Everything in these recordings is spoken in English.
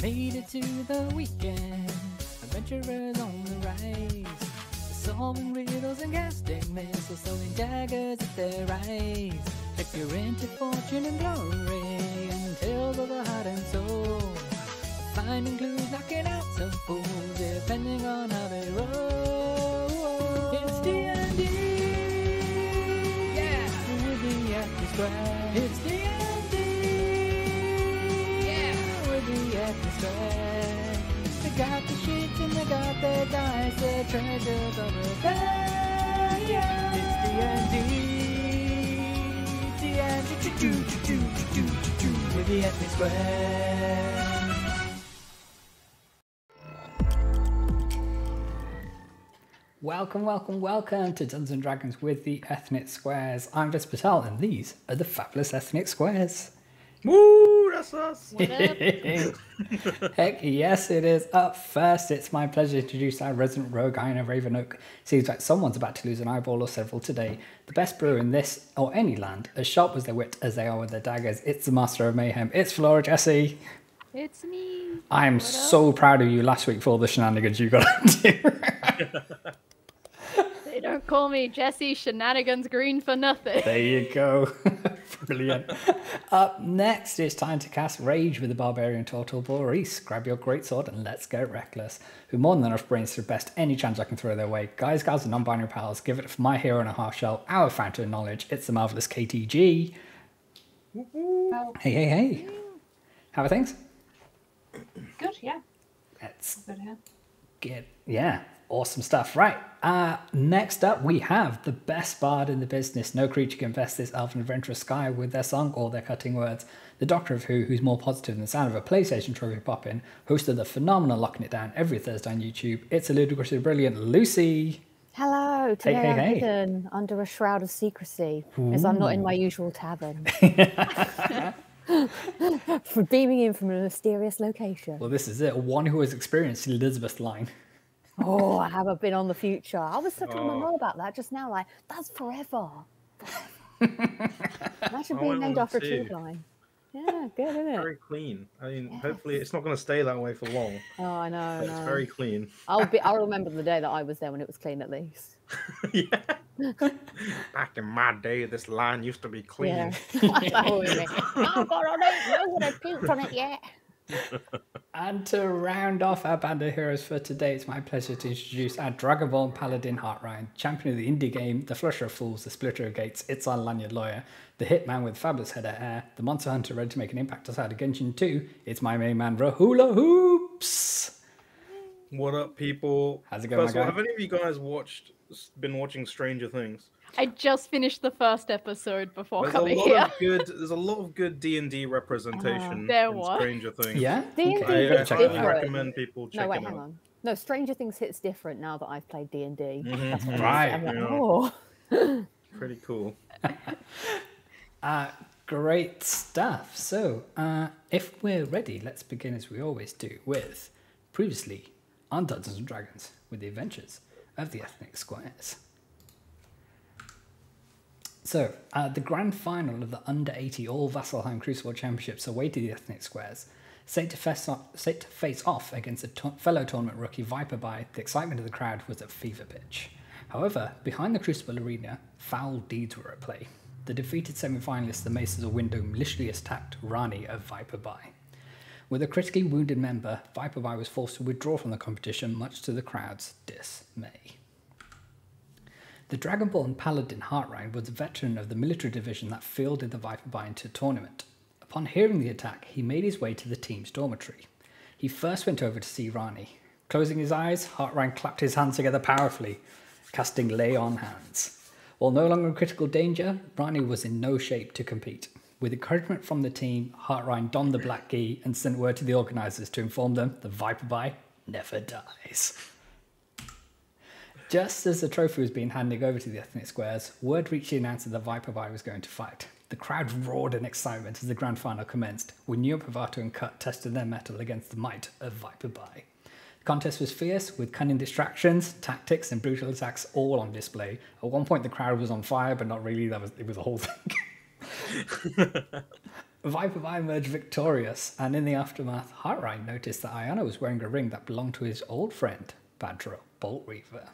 Made it to the weekend, adventurers on the rise, solving riddles and casting missiles, throwing daggers at their eyes. If you're into fortune and glory and tales of the heart and soul, finding clues, knocking out some fools, depending on how they roll. It's D&D, yeah, with the Acme Square. It's D&D, yeah, with the Acme Square. They got the sheets and they got the dice, the treasures of the fair. Yeah, it's D&D, with the Acme Square. Welcome to Dungeons & Dragons with the Ethnic Squares. I'm Vis Patel, and these are the fabulous Ethnic Squares. Woo, that's us. What up? Heck yes, it is. Up first, it's my pleasure to introduce our resident rogue, Iron Ravenoak. Seems like someone's about to lose an eyeball or several today. The best brewer in this or any land, as sharp with their wit as they are with their daggers. It's the master of mayhem. It's Flora Jessie. It's me. I'm so proud of you last week for all the shenanigans you got into. They don't call me Jessie Shenanigans Green for nothing. There you go. Brilliant. Up next, it's time to cast Rage with the Barbarian Tal'Dorei. Grab your greatsword and let's get reckless. Who more than enough brains to best any chance I can throw their way. Guys, gals, and non-binary pals, give it for my hero and a half shell, our fountain of knowledge. It's the marvelous KTG. Hey. How are things? Good, yeah. Let's Good, yeah. get, yeah. Awesome stuff. Right. Next up, we have the best bard in the business. No creature can best this elven adventurous sky with their song or their cutting words. The Doctor of Who, who's more positive than the sound of a PlayStation trophy pop-in, host of the phenomenal Locking It Down every Thursday on YouTube. It's a ludicrously brilliant Lucy. Hello, today I'm hey. hidden under a shroud of secrecy, as I'm not in my usual tavern. For beaming in from a mysterious location. Well, this is it. One who has experienced Elizabeth's line. Oh, I haven't been on the future. I was talking to my mum about that just now, like, that's forever. Imagine being named after a tube line. Yeah, good, isn't it? Very clean. I mean, hopefully it's not going to stay that way for long. Oh, I know. It's very clean. I'll remember the day that I was there when it was clean, at least. Yeah. Back in my day, this line used to be clean. Yeah. Oh God, I don't know what I puked on it yet. And to round off our band of heroes for today, it's my pleasure to introduce our Dragonborn Paladin Heartryan, champion of the indie game, the Flusher of Fools, the Splitter of Gates, It's Our Lanyard Lawyer, the hitman with fabulous head of hair, the monster hunter ready to make an impact outside of Genshin 2. It's my main man, Rahula Hoops. What up, people? How's it going, First of all, my have guy? any of you guys been watching Stranger Things? I just finished the first episode before There's coming a here. lot of good D&D representation There in was. Stranger Things. Yeah? D&D Okay. I hits highly different. recommend people check No, wait, it hang out. on. No, Stranger Things hits different now that I've played D&D. That's what Right. I'm like, Yeah. oh. Pretty cool. Great stuff. So, if we're ready, let's begin as we always do with previously on Dungeons & Dragons with the adventures of the Ethnic Squares. So, the grand final of the under-80 All Vasselheim Crucible Championships awaited the Ethnic Squares. Set to face off against a fellow tournament rookie, Viperby, the excitement of the crowd was at fever pitch. However, behind the Crucible arena, foul deeds were at play. The defeated semi-finalists, the Maces of Window, maliciously attacked Rani of Viperby. With a critically wounded member, Viperby was forced to withdraw from the competition, much to the crowd's dismay. The Dragonborn Paladin Heartryan was a veteran of the military division that fielded the Viperby into tournament. Upon hearing the attack, he made his way to the team's dormitory. He first went over to see Rani. Closing his eyes, Heartryan clapped his hands together powerfully, casting Lay on Hands. While no longer in critical danger, Rani was in no shape to compete. With encouragement from the team, Heartryan donned the black gi and sent word to the organisers to inform them the Viperby never dies. Just as the trophy was being handed over to the Ethnic Squares, word reached the announcer that Viperby was going to fight. The crowd roared in excitement as the grand final commenced, when New Pravato and Cut tested their mettle against the might of Viperby. The contest was fierce, with cunning distractions, tactics, and brutal attacks all on display. At one point, the crowd was on fire, but not really. It was a whole thing. Viper emerged victorious, and in the aftermath, Heartride noticed that Iona was wearing a ring that belonged to his old friend, Badro Bolt Reaver.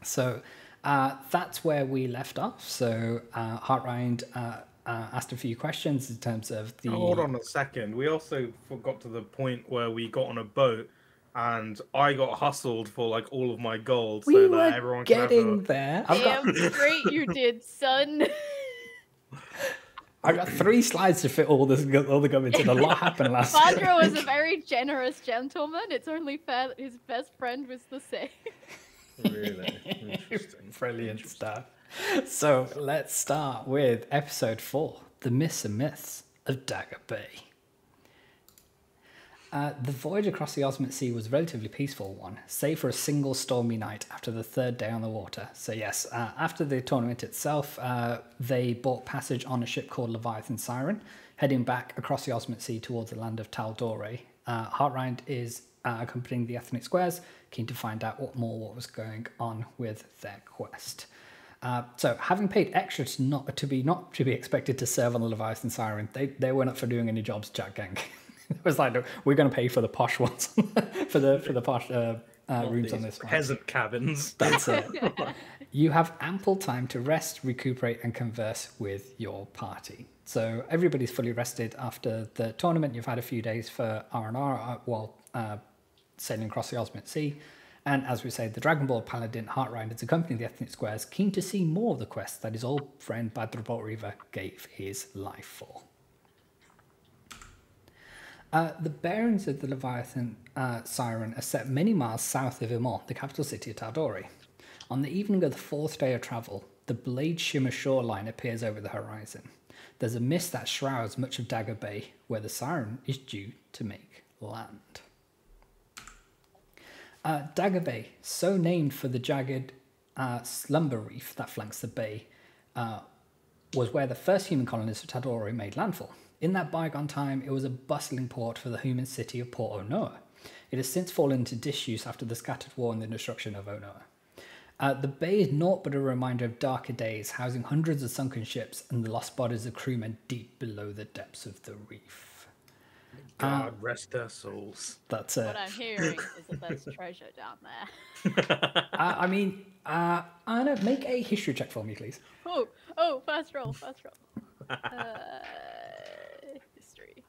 So that's where we left off. So Heartride asked a few questions in terms of the... Hold on a second. We also forgot to the point where we got on a boat and I got hustled for like all of my gold We so were that everyone can have getting there. Damn straight you did, son. I've got 3 slides to fit all the gummits, and a lot happened last Badro was a very generous gentleman. It's only fair that his best friend was the same. Really interesting. Brilliant stuff. So let's start with episode 4, The Myths and Myths of DaggerBay. The voyage across the Osmond Sea was a relatively peaceful one, save for a single stormy night after the 3rd day on the water. So yes, after the tournament itself, they bought passage on a ship called Leviathan Siren, heading back across the Osmond Sea towards the land of Tal'Dorei. Heartride is accompanying the Ethnic Squares, keen to find out what was going on with their quest. So having paid extra to not to be expected to serve on the Leviathan Siren, they weren't up for doing any jobs, Jack Gang. It was like, no, we're going to pay for the posh ones, for the posh rooms on this one. Peasant cabins. That's it. You have ample time to rest, recuperate, and converse with your party. So everybody's fully rested after the tournament. You've had a few days for R&R while sailing across the Osmond Sea. And as we say, the Dragon Ball Paladin Heartride is accompanying the Ethnic Squares, keen to see more of the quest that his old friend Badro Bolt Reaver gave his life for. The bearings of the Leviathan Siren are set many miles south of Imon, the capital city of Tal'Dorei. On the evening of the 4th day of travel, the Bladeshimmer Shoreline appears over the horizon. There's a mist that shrouds much of DaggerBay, where the Siren is due to make land. DaggerBay, so named for the jagged slumber reef that flanks the bay, was where the first human colonists of Tal'Dorei made landfall. In that bygone time, it was a bustling port for the human city of Port Onoa. It has since fallen into disuse after the scattered war and the destruction of Onoa. The bay is naught but a reminder of darker days, housing hundreds of sunken ships and the lost bodies of crewmen deep below the depths of the reef. God rest their souls. That's it. What I'm hearing is that there's treasure down there. Anna, make a history check for me, please. Oh, first roll. History.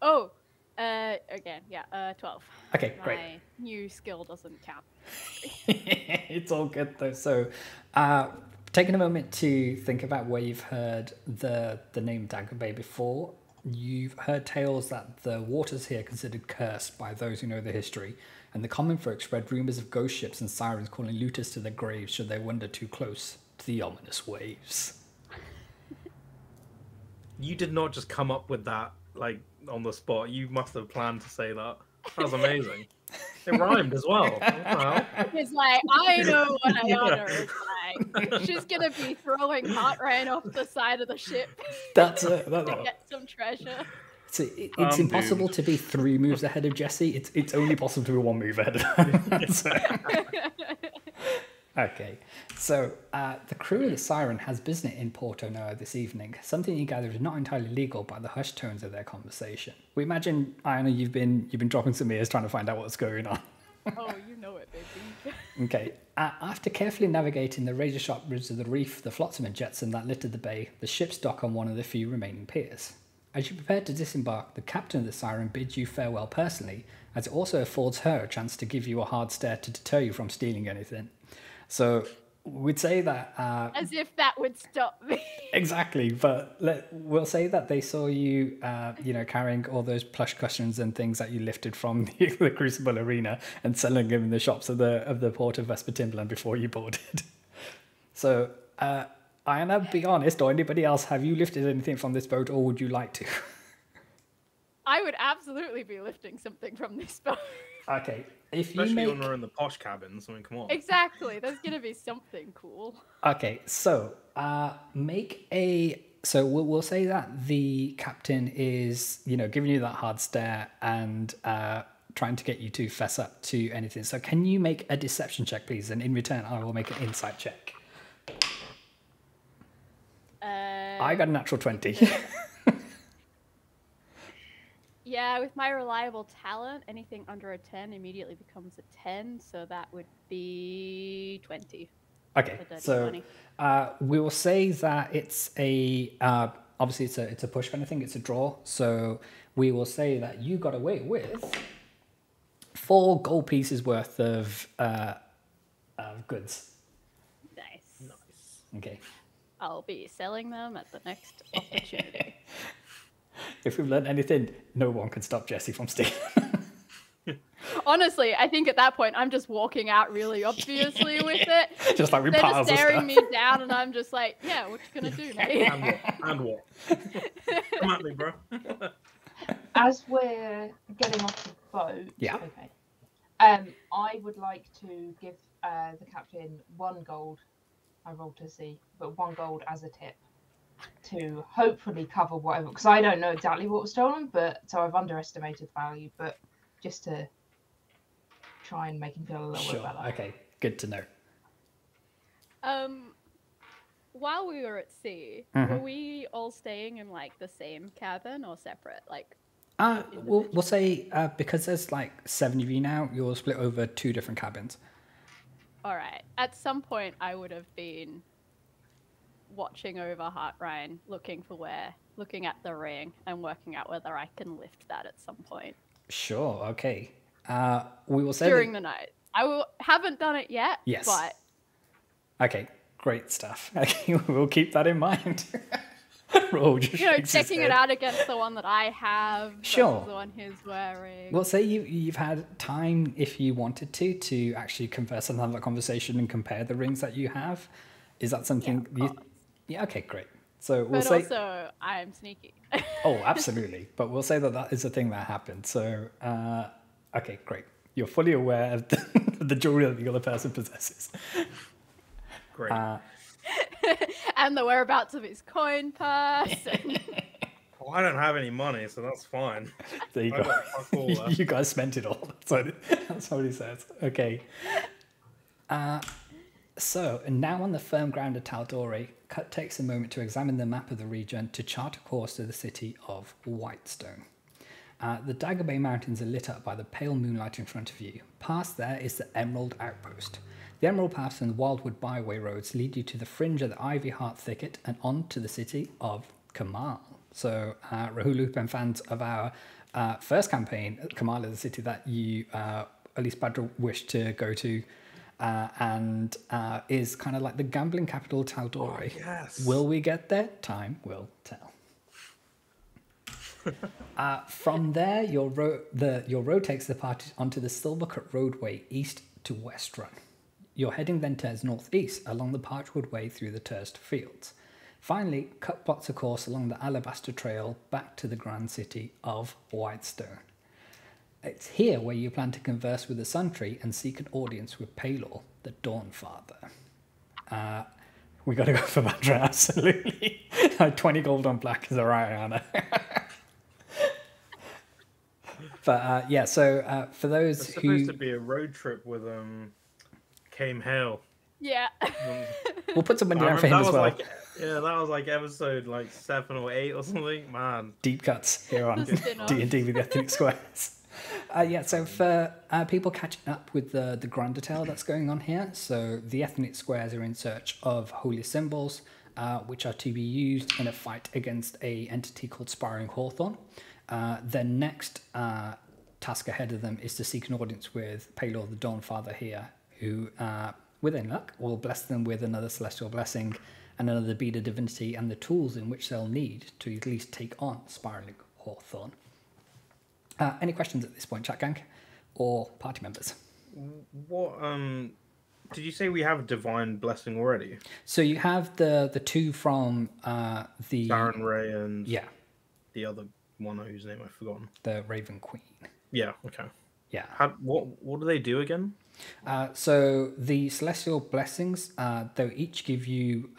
Oh, again, yeah, 12. Okay, great. My new skill doesn't count. It's all good though. So, taking a moment to think about where you've heard the name DaggerBay before, you've heard tales that the waters here are considered cursed by those who know the history, and the common folk spread rumours of ghost ships and sirens calling looters to their graves should they wander too close to the ominous waves. You did not just come up with that like on the spot. You must have planned to say that. That was amazing. It rhymed as well. Wow. It's like, I know what Iona is like. She's gonna be throwing Heartride off the side of the ship. That's it. to get some treasure. So it's impossible to be 3 moves ahead of Jesse. It's only possible to be 1 move ahead of her. Okay, so the crew of the Siren has business in Port Onoa this evening. Something you gather is not entirely legal by the hushed tones of their conversation. We imagine, Iona, you've been dropping some ears trying to find out what's going on. Oh, you know it, baby. Okay, after carefully navigating the razor-sharp ridges of the reef, the flotsam and jetsam that littered the bay, the ships dock on one of the few remaining piers. As you prepare to disembark, the captain of the Siren bids you farewell personally, as it also affords her a chance to give you a hard stare to deter you from stealing anything. So we'd say that... As if that would stop me. Exactly, but we'll say that they saw you, carrying all those plush cushions and things that you lifted from the Crucible Arena and selling them in the shops of the port of Vesper Timberland before you boarded. So, Iona, be honest, or anybody else, have you lifted anything from this boat, or would you like to? I would absolutely be lifting something from this boat. Okay, if Especially you make... when we're in the posh cabins. I mean, come on. Exactly, there's gonna be something cool. Okay, so make a... So we'll say that the captain is, giving you that hard stare and trying to get you to fess up to anything. So can you make a deception check, please? And in return, I will make an insight check. I got a natural 20. Yeah, with my reliable talent, anything under a 10 immediately becomes a 10, so that would be 20. Okay, A dirty so 20. we will say that it's a obviously it's a push kind of thing. It's a draw. So we will say that you got away with 4 gold pieces worth of goods. Nice. Okay. I'll be selling them at the next opportunity. If we've learned anything, no one can stop Jesse from stealing. Honestly, I think at that point I'm just walking out really obviously with it. Just like we They're piles just of staring stuff. me down, and I'm just like, yeah, what you gonna do, mate? And what? Come at me, bro. As we're getting off the boat, Yeah. okay. I would like to give the captain 1 gold. I rolled to see, but 1 gold as a tip to hopefully cover whatever, because I don't know exactly what was stolen, but so I've underestimated the value, but just to try and make him feel a little Sure. bit better. Okay. Good to know. While we were at sea, were we all staying in like the same cabin or separate? Like, We'll say because there's like 7 of you now, you're split over 2 different cabins. all right. At some point, I would have been watching over Heartrine, looking at the ring and working out whether I can lift that at some point Sure. Okay. We will say during the night. Haven't done it yet. Yes. But Okay. Great stuff. Okay, we'll keep that in mind. Roll just you know, shakes his checking head. it out against the one that I have, Sure. versus the one he's wearing. We'll say you've had time, if you wanted to actually converse and have that conversation and compare the rings that you have. Is that something Yeah, okay, great. So we'll but say also, I'm sneaky. Oh, absolutely. But we'll say that is a thing that happened. So okay, great. You're fully aware of the jewelry that the other person possesses. Great. And the whereabouts of his coin purse. Well, I don't have any money, so that's fine. There you I go. got fuck all left. You guys spent it all. That's what he says. Okay. So, and now on the firm ground of Tal'Dorei, Cut takes a moment to examine the map of the region to chart a course to the city of Whitestone. The DaggerBay Mountains are lit up by the pale moonlight in front of you. Past there is the Emerald Outpost. The Emerald Path and the Wildwood Byway roads lead you to the fringe of the Ivy Heart Thicket and on to the city of Kamal. So, Rahulu and fans of our first campaign, Kamal is the city that you, at least Badra, wish to go to, and is kind of like the gambling capital of Tal'Dorei. Oh, yes. Will we get there? Time will tell. From there, your road takes the party onto the Silvercut roadway east to West Run. Your heading then turns northeast along the Parchwood Way through the Turst Fields. Finally, Cut plots a course along the Alabaster Trail back to the grand city of Whitestone. It's here where you plan to converse with the Sun Tree and seek an audience with Palor, the Dawn Father. We got to go for Badra, absolutely. 20 gold on black is alright, Anna. But yeah, so for those It's who... supposed to be a road trip with Came Hale. Yeah. We'll put some money I down for remember him that as was well. that was like episode 7 or 8 or something. Man, Deep cuts here on The spin-off. D&D with the Ethnic Squares. Yeah, so for people catching up with the grander tale that's going on here, so the Ethnic Squares are in search of holy symbols, which are to be used in a fight against a entity called Spiraling Hawthorn. Their next task ahead of them is to seek an audience with Palor, the Dawn Father here, who, with any luck, will bless them with another celestial blessing and another bead of divinity and the tools in which they'll need to at least take on Spiraling Hawthorn. Any questions at this point, chat gang or party members? what did you say we have divine blessing already? So you have the two from the Baron Ray and yeah, the other one whose name I've forgotten. the Raven Queen. Yeah, okay. Yeah. What do they do again? So the celestial blessings, they'll each give you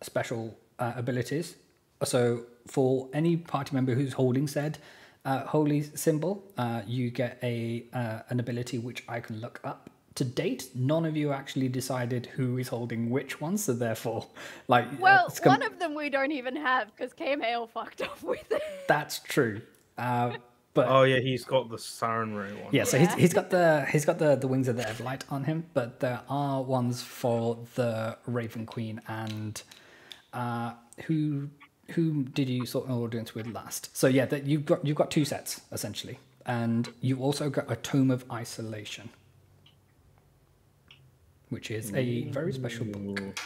special abilities. So for any party member who's holding said holy symbol, you get an ability which I can look up to date, none of you actually decided who is holding which one, so therefore, like... Well, one of them we don't even have, because K-Mail fucked off with it. That's true. But Oh yeah, he's got the Siren Ray one. yeah, so Yeah. he's got the wings of the Everlight on him, but there are ones for the Raven Queen and who did you sort an audience with last? So yeah, that you've got 2 sets essentially, and you also got a Tome of Isolation, which is a very special book,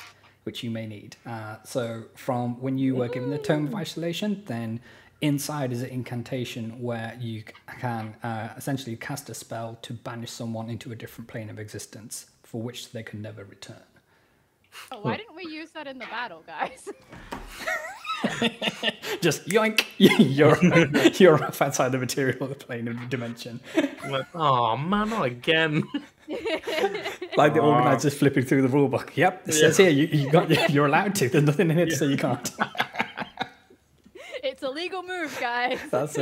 which you may need. So from when you were given the Tome of Isolation, then inside is an incantation where you can essentially cast a spell to banish someone into a different plane of existence for which they can never return. Oh, why didn't we use that in the battle, guys? Just yoink! You're off outside the material plane of the dimension. I'm like, oh man, not again. Like the organizers flipping through the rule book. Yep, it says here you're allowed to. There's nothing in it, so you can't. It's a legal move, guys. That's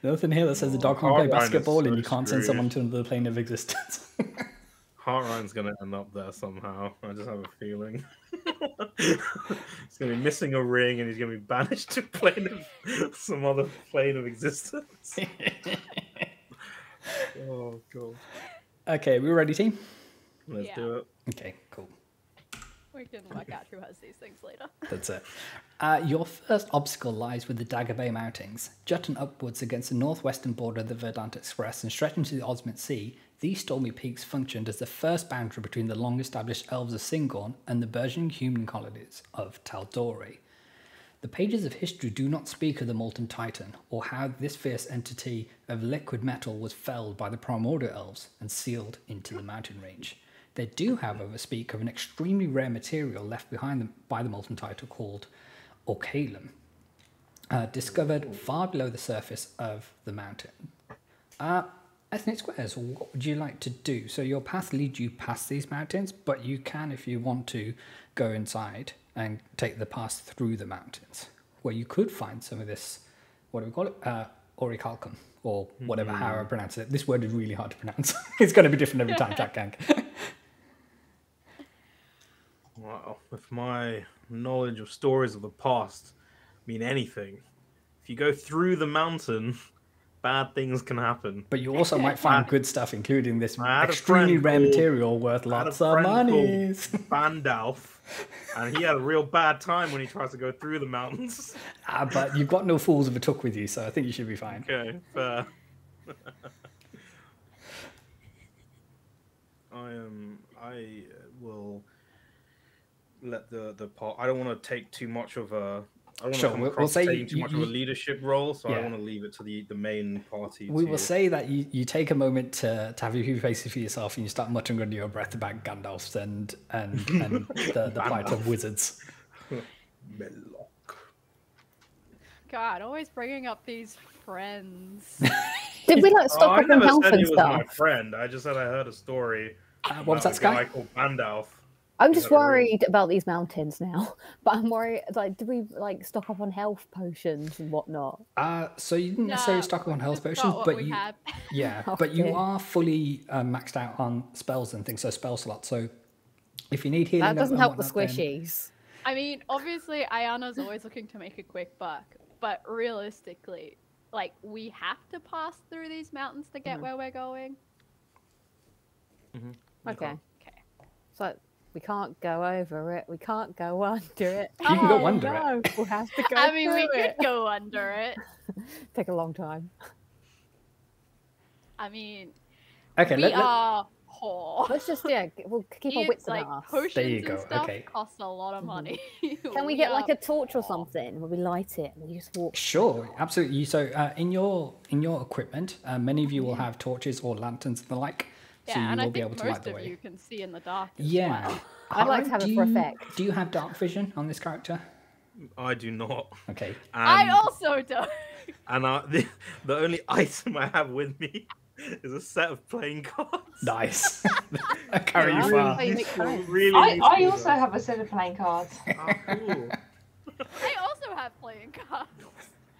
nothing here that says the dog can't play Heartline is basketball and so you can't send screwed. someone to another plane of existence. Heartrine's gonna end up there somehow. I just have a feeling. He's gonna be missing a ring, and he's gonna be banished to some other plane of existence. Oh god. Okay, we ready, team? Let's Yeah. do it. Okay, cool. We can work out who has these things later. That's it. Your first obstacle lies with the DaggerBay Mountains. Jutting upwards against the northwestern border of the Verdant Express and stretching to the Osmond Sea, these stormy peaks functioned as the first boundary between the long-established elves of Singorn and the burgeoning human colonies of Tal'Dorei. The pages of history do not speak of the Molten Titan, or how this fierce entity of liquid metal was felled by the primordial elves and sealed into the mountain range. They do, however, speak of an extremely rare material left behind them by the Molten Titan called Orcalum, discovered far below the surface of the mountain. Ethnic Squares, what would you like to do? So your path leads you past these mountains, but you can, if you want to, go inside and take the path through the mountains, where you could find some of this, what do we call it? Orichalcum, or whatever, how I pronounce it. This word is really hard to pronounce. It's going to be different every time, Jack Gang. Wow. If my knowledge of stories of the past mean anything, if you go through the mountain, bad things can happen. But you also might find good stuff, including this I had a extremely friend rare called- material worth I had a lots of friend money. called Bandalf, and he had a real bad time when he tries to go through the mountains. But you've got no fools of a took with you, so I think you should be fine. Okay, fair. I will let the part. I don't want to take too much of a. I don't want Sure, to come we'll across say taking too much of a you- leadership role, so I Yeah. want to leave it to the main party. We to- will say that you take a moment to have your few faces for yourself and you start muttering under your breath about Gandalf's and the plight of wizards. Melloc. God, always bringing up these friends. Did we like Oh, stock I up on never health said and he was my stuff? friend. I just said I heard a story. What was that, about a guy Sky? called Bandalf. I'm just Is that right? worried about these mountains now. But I'm worried, like, did we like stock up on health potions and whatnot? So you didn't necessarily No, stock up on health just potions, got what but we you had. yeah, Oh, but you dear. are fully maxed out on spells and things, so spell slots. So if you need healing, That doesn't and help the whatnot, then- squishies. I mean, obviously, Ayana's always looking to make a quick buck, but realistically, like, we have to pass through these mountains to get where we're going. Okay. Okay. So we can't go over it. We can't go under it. You can go Oh, under it. no, we'll have to go I mean, we through could it. go under it. Take a long time. I mean, Okay, we are poor. Let's just we'll keep our wits like about us. potions There you and go, stuff okay. cost a lot of money. Can we get like a torch or something where we light it and we just walk? Sure, absolutely. So in your equipment, many of you will have torches or lanterns and the like, so Yeah, you and will I be think able to light most the of way. you can see in the dark. As Yeah. well. I'd like to Harrow, have it do for you- effect. Do you have dark vision on this character? I do not. Okay. I also don't. And the only item I have with me is a set of playing cards. Nice. I carry you Yeah. far. Really? Useful, really I useful, also though. have a set of playing cards. Oh, cool. I also have playing cards.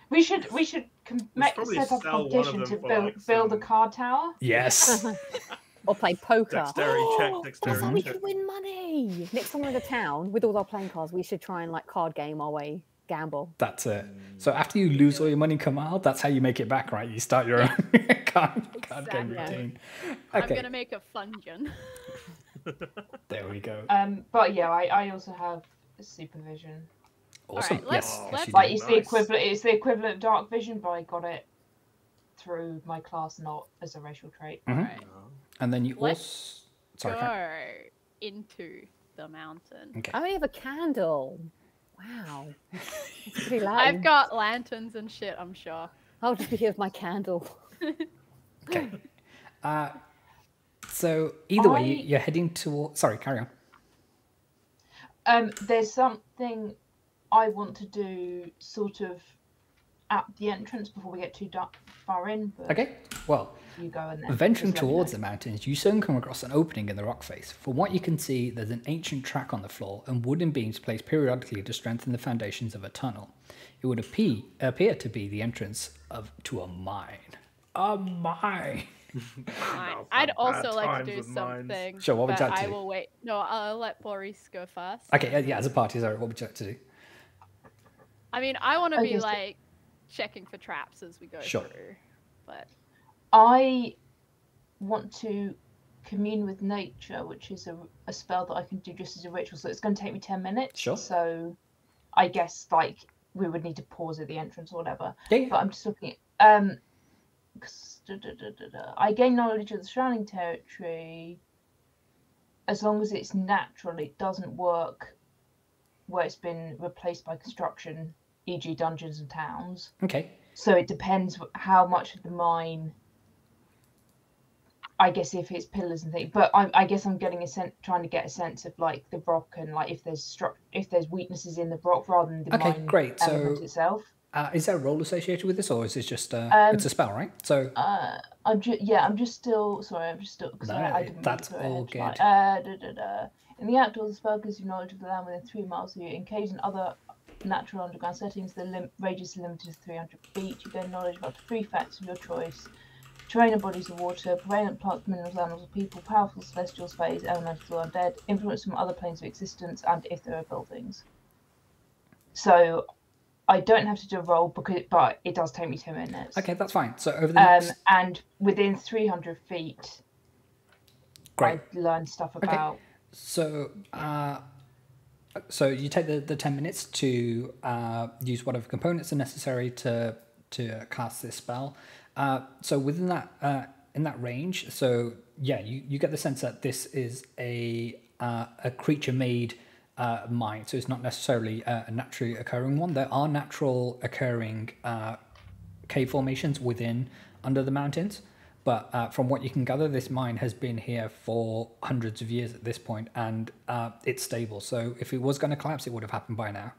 We should probably set up a sell one of competition them to for, build like, build a some- card tower. Yes. Or play poker. Dexterity check, That's how dexterity we check. could win money. Next time we're in a town with all our playing cards, we should try and like card game our way, gamble. That's it. So after you lose all your money, Kamal, that's how you make it back, right? You start your own card game Exactly. routine. I'm Okay, gonna make a fungeon. there we go. But yeah, I also have supervision. Awesome. Alright, let's- Yes, let's- you Like do. it's the Nice. equivalent. It's the equivalent of dark vision, but I got it through my class, not as a racial trait. Mhm. Alright, And then you Let's also... Sorry, Karen. go into the mountain. Okay. I only have a candle. Wow. It's pretty loud. I've got lanterns and shit, I'm sure. I'll just be here with my candle. Okay. So either way, I- you're heading toward... Sorry, carry on. There's something I want to do sort of at the entrance before we get too far in. But Okay. Well, you go and then venturing just let me towards know. the mountains, you soon come across an opening in the rock face. From what you can see, there's an ancient track on the floor and wooden beams placed periodically to strengthen the foundations of a tunnel. It would appear to be the entrance to a mine. A mine! Fine. I've I'd had also bad like times to do with mines. something. Sure, what would but you like to I do? will wait. No, I'll let Boris go first. Okay, yeah, as a party, sorry, what would you like to do? I mean, I want to be Okay, so- like checking for traps as we go Sure. through. But I want to commune with nature, which is a spell that I can do just as a ritual. So it's going to take me 10 minutes. Sure. So I guess like we would need to pause at the entrance or whatever. Yeah, But I'm just looking. I gain knowledge of the surrounding territory as long as it's natural. It doesn't work where it's been replaced by construction, e.g., dungeons and towns. okay. So it depends how much of the mine. I guess if it's pillars and things, but I guess I'm getting trying to get a sense of like the rock and like if there's weaknesses in the rock rather than the Okay, mine great. element So- itself. Is there a role associated with this, or is it just it's a spell, right? So I'm just still because No, I didn't. that's really go all ahead. good. In the outdoors, the spell gives you knowledge of the land within 3 miles of you. In caves and other natural underground settings, the radius is limited to 300 feet. You gain knowledge of up to 3 facts of your choice: terrain and bodies of water, prevalent plants, minerals, animals, people, powerful celestial spades, elemental, undead, influence from other planes of existence, and if there are buildings. So I don't have to do a roll but it does take me 2 minutes. okay, that's fine. So over the next... And within 300 feet, Great. I learned stuff about. So, so you take the 10 minutes to use whatever components are necessary to cast this spell. So within that in that range, so yeah, you get the sense that this is a creature made mine. So it's not necessarily a naturally occurring one. There are natural occurring cave formations under the mountains. But from what you can gather, this mine has been here for hundreds of years at this point, and it's stable. So if it was going to collapse, it would have happened by now.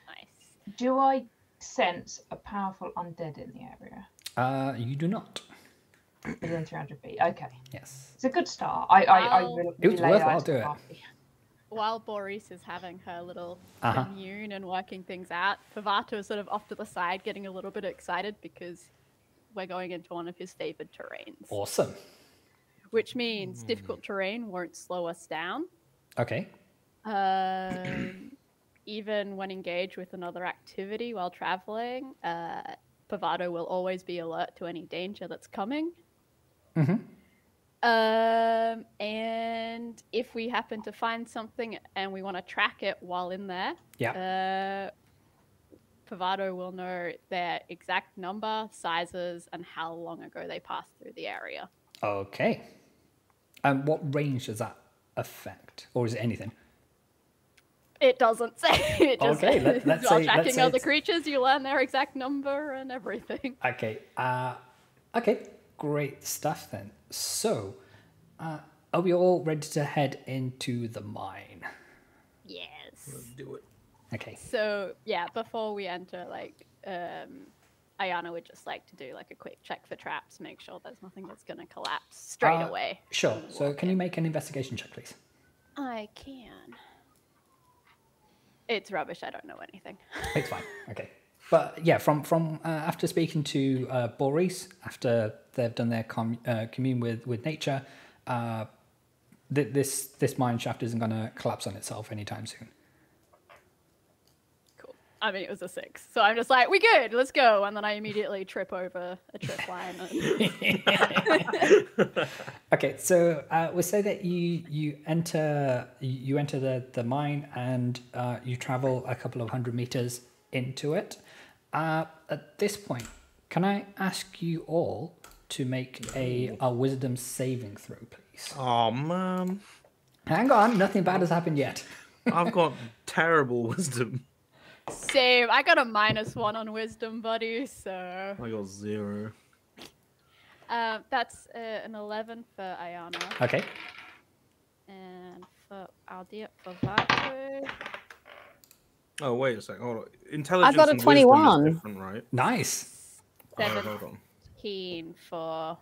nice. Do I sense a powerful undead in the area You do not. within 300 feet? Okay, Yes. it's a good start. Well, It was relay worthwhile that to doing the it. party. While Boris is having her little Uh-huh. commune and working things out, Pavato is sort of off to the side, getting a little bit excited because we're going into one of his favored terrains, Awesome. which means difficult terrain won't slow us down. Okay. Even when engaged with another activity while traveling, Pavato will always be alert to any danger that's coming. Mm-hmm. And if we happen to find something and we want to track it while in there, Yeah. Pavato will know their exact number, sizes, and how long ago they passed through the area. Okay. And what range does that affect, or is it anything? It doesn't say. It just Okay, says let's while say- tracking let's say other it's- creatures, you learn their exact number and everything. Okay. Okay. Great stuff then. So, are we all ready to head into the mine? Yes. Let's do it. Okay. So yeah, before we enter, Ayana would just like to do like a quick check for traps, make sure there's nothing that's gonna collapse straight away. Sure. So, can you make an investigation check, please? I can. It's rubbish. I don't know anything. It's fine. Okay. But yeah, from after speaking to Boris, after they've done their commune with nature, this mine shaft isn't going to collapse on itself anytime soon. Cool. I mean, it was a 6, so I'm just like, we good, let's go, and then I immediately trip over a trip line. And... Okay, so we'll say that you enter the mine and you travel a couple of 100 meters into it. At this point, can I ask you all to make a wisdom saving throw, please? Oh man, Hang on, nothing bad has happened yet. I've got terrible wisdom. Same. I got a -1 on wisdom, buddy. So I got 0. that's an 11 for Ayana, Okay. and I'll do it for Vato. Oh wait a second. Hold on. Intelligence got a and wisdom 21. is different, right? Nice. Oh, hold on. 17 for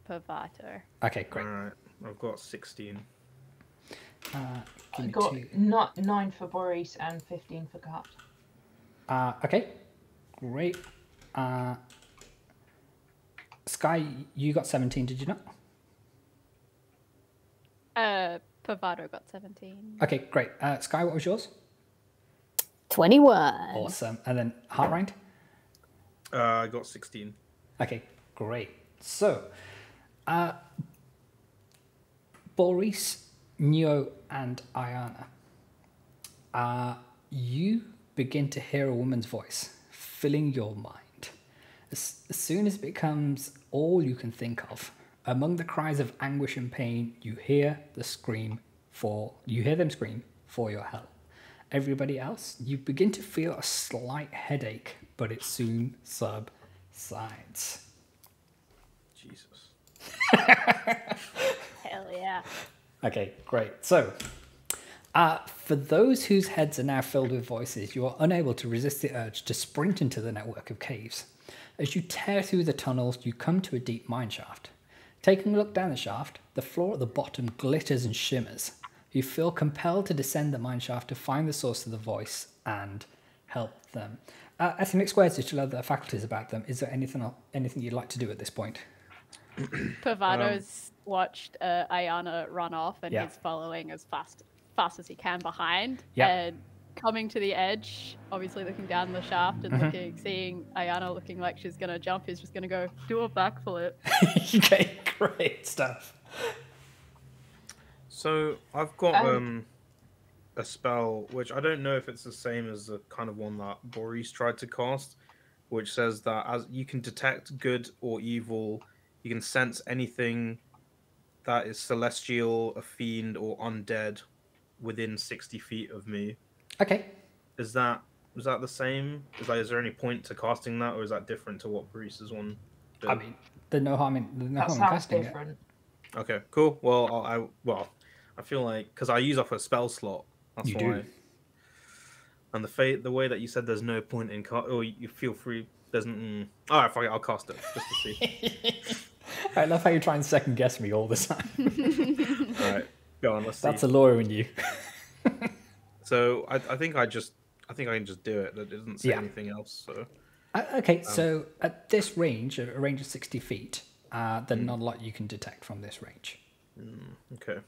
Vato. Okay, great. All right, I've got 16. Give I me got 2. 9 for Boris and 15 for Kat. Okay, great. Sky, you got 17, did you not? Pavato got 17. Okay, great. Sky, what was yours? 21. Awesome. And then Heartrind? I got 16. Okay, great. So, Boris, Neo, and Ayana, you begin to hear a woman's voice filling your mind. As soon as it becomes all you can think of, among the cries of anguish and pain, you hear them scream for your help. Everybody else, you begin to feel a slight headache, but it soon subsides. Jesus. Hell yeah. Okay, great. So, for those whose heads are now filled with voices, you are unable to resist the urge to sprint into the network of caves. As you tear through the tunnels, you come to a deep mine shaft. Taking a look down the shaft, the floor at the bottom glitters and shimmers. You feel compelled to descend the mine shaft to find the source of the voice and help them. Ethnic Squares digital other faculties about them. Is there anything you'd like to do at this point? Pavato's watched Ayana run off, and Yeah. he's following as fast as he can behind. Yeah. And coming to the edge, obviously looking down the shaft and seeing Ayana looking like she's gonna jump, he's just gonna go do a backflip. Okay, great stuff. So I've got a spell which I don't know if it's the same as the kind of one that Boris tried to cast, which says that as you can detect good or evil, you can sense anything that is celestial, a fiend, or undead within 60 feet of me. Okay. Is that the same? Is there any point to casting that, or is that different to what Boris's one did? I mean, there's no harm in That sounds casting different. Okay, cool. Well, I feel like because I use off a spell slot. That's You why. do. And the way that you said there's no point in or you feel free. Doesn't. All right, fuck it. I'll cast it just to see. I love how you try and second guess me all the time. All right, go on. Let's see. That's a lawyer in you. So I think I can just do it. That doesn't say Yeah. anything else. So Okay, so at this range, a range of 60 feet, there's not a lot you can detect from this range. okay.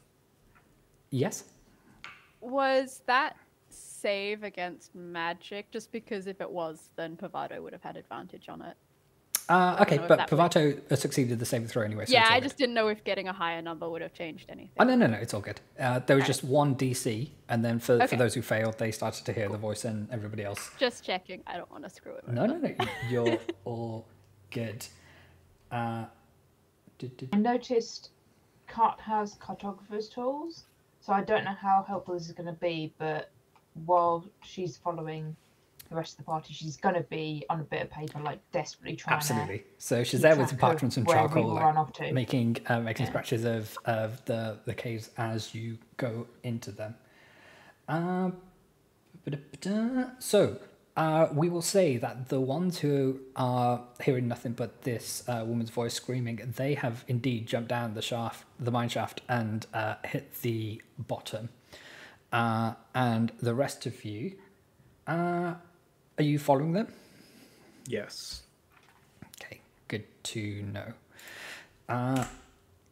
Yes? Was that save against magic? Just because if it was, then Pavato would have had advantage on it. Okay, know if but that would- Pavato succeeded the saving throw anyway. So Yeah, it's all I good. just didn't know if getting a higher number would have changed anything. Oh, no, it's all good. There was just one DC, and then for Okay. those who failed, they started to hear the voice, and everybody else. Just checking. I don't want to screw it. No, you're all good. I noticed Kat has cartographer's tools, so I don't know how helpful this is going to be, but while she's following the rest of the party, she's going to be on a bit of paper, like desperately trying Absolutely. So she's keep there with track parchments of and where we charcoal, will like, run off to. making scratches of the caves as you go into them. So we will say that the ones who are hearing nothing but this woman's voice screaming, they have indeed jumped down the mine shaft, and hit the bottom. And the rest of you, Are you following them? Yes. Okay, good to know.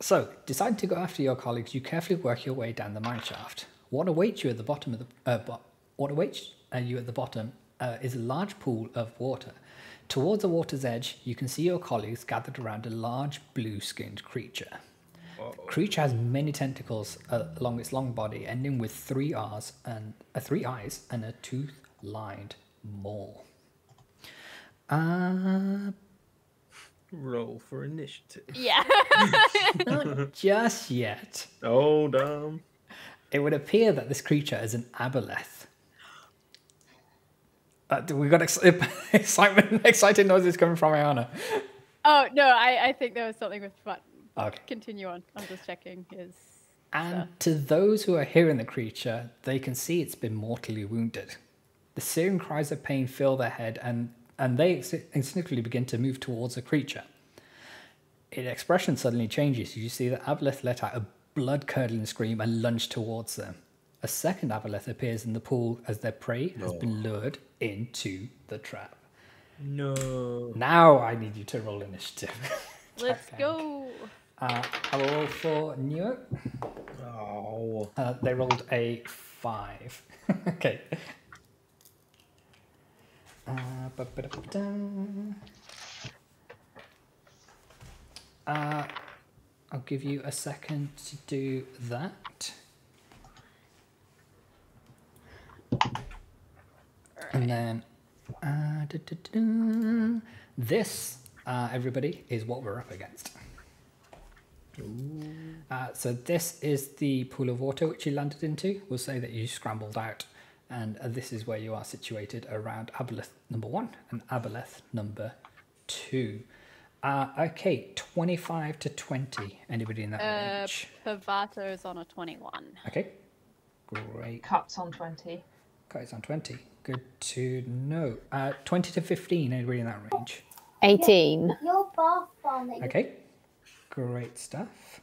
So, decide to go after your colleagues. You carefully work your way down the mine shaft. What awaits you at the bottom of the is a large pool of water. Towards the water's edge, you can see your colleagues gathered around a large blue-skinned creature. Uh-oh. The creature has many tentacles along its long body, ending with three eyes and a tooth-lined maw. Roll for initiative. Yeah. Not just yet. Oh, damn. It would appear that this creature is an aboleth. We got exciting noises coming from Ayana. Oh no, I think there was something with fun. Okay. Continue on. I'm just checking his. And to those who are hearing the creature, they can see it's been mortally wounded. The searing cries of pain fill their head, and they instinctively begin to move towards the creature. Its expression suddenly changes. You see that Aboleth let out a blood-curdling scream and lunged towards them. A second Aboleth appears in the pool as their prey has been lured into the trap. No. Now I need you to roll initiative. Let's go. I will roll for Neo. Oh. They rolled a 5. Okay. I'll give you a second to do that. And then this, everybody, is what we're up against. So this is the pool of water which you landed into. We'll say that you scrambled out, and this is where you are situated around Aboleth number 1 and Aboleth number 2. Okay, 25 to 20. Anybody in that range? Pavato's on a 21. Okay, great. Cuts on 20. Guys on 20. Good to know. 20 to 15. Anybody in that range? 18. Your bath bomb. Okay, great stuff.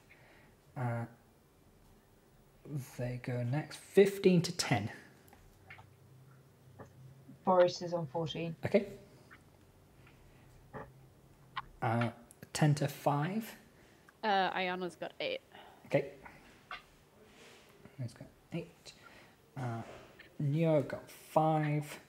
They go next. 15 to 10. Boris is on 14. Okay. 10 to 5. Ayana's got 8. Okay. He's got 8. Neo got 5.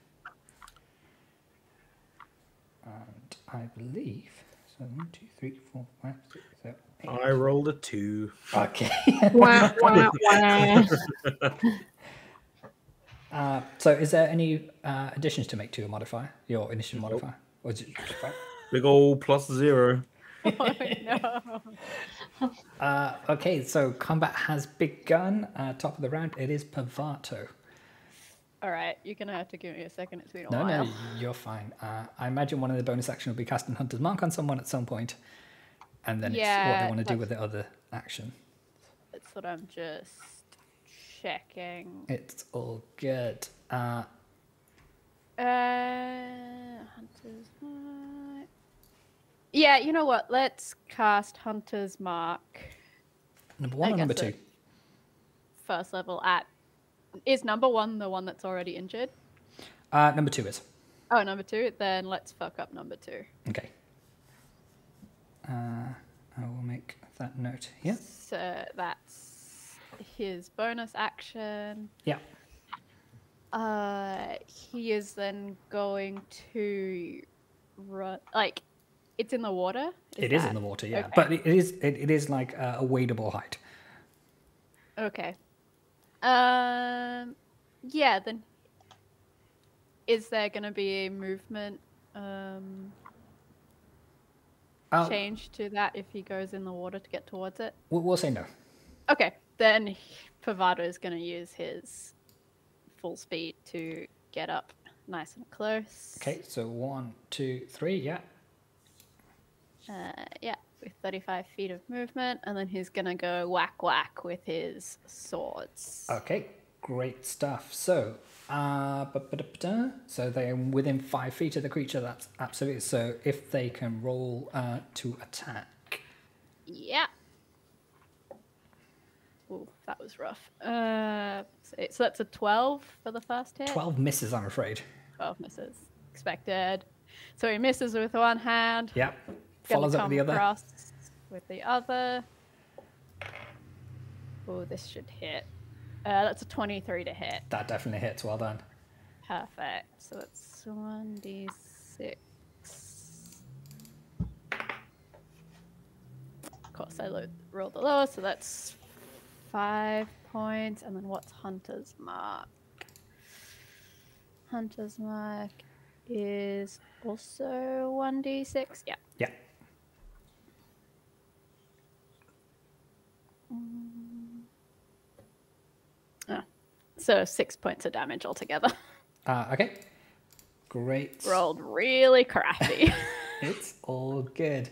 And I believe, so 1, 2, 3, 4, 5, 6, 7, 8. I rolled a 2. Okay. Wah, wah, wah. So is there any additions to make to your modifier, your initiative modifier? Or is it just fine? Big old +0. Oh no. Okay, so combat has begun. Top of the round, it is Pavato. All right, you're gonna have to give me a second. It's been a No, while. no, you're fine. I imagine one of the bonus action will be casting Hunter's Mark on someone at some point, and then it's what Yeah, they want to do that's- with the other action. That's what I'm just checking. It's all good. Hunter's Mark. Yeah, you know what? Let's cast Hunter's Mark Number 1 I or number guess 2? first level at. Is number 1 the one that's already injured? Number 2 is. Oh, number 2. Then let's fuck up number 2. Okay. I will make that note here. So that's his bonus action. Yeah. He is then going to run. Like, it's in the water. It is in the water, yeah. okay. But it is like a wadable height. Okay. Yeah. Then, is there going to be a movement change to that if he goes in the water to get towards it? We'll say no. Okay. Then Pavado is going to use his full speed to get up nice and close. Okay, so 1, 2, 3, yeah. Yeah, with 35 feet of movement, and then he's gonna go whack whack with his swords. Okay, great stuff. So, so they're within 5 feet of the creature. That's absolutely. So if they can roll to attack. Yeah. Ooh, that was rough. So that's a 12 for the first hit. 12 misses, I'm afraid. 12 misses. Expected. So he misses with one hand. Yep. Gonna Follows up come with the other. across with the other. Oh, this should hit. That's a 23 to hit. That definitely hits. Well done. Perfect. So that's 1d6. Of course, I rolled the lowest, so that's 5 points. And then what's Hunter's Mark? Hunter's Mark is also 1d6. Yeah. Yeah. So 6 points of damage altogether. Okay. Great. Rolled really crappy. It's all good.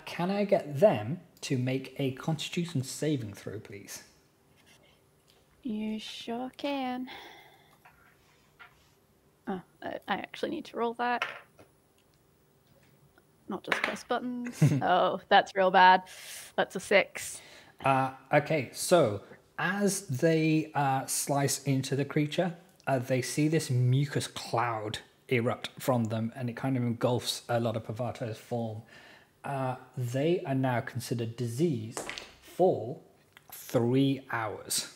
Can I get them to make a Constitution saving throw, please? You sure can. Oh, I actually need to roll that. Not just press buttons. Oh, that's real bad. That's a 6. Okay, so as they slice into the creature, they see this mucus cloud erupt from them, and it kind of engulfs a lot of Pavato's form. They are now considered diseased for 3 hours.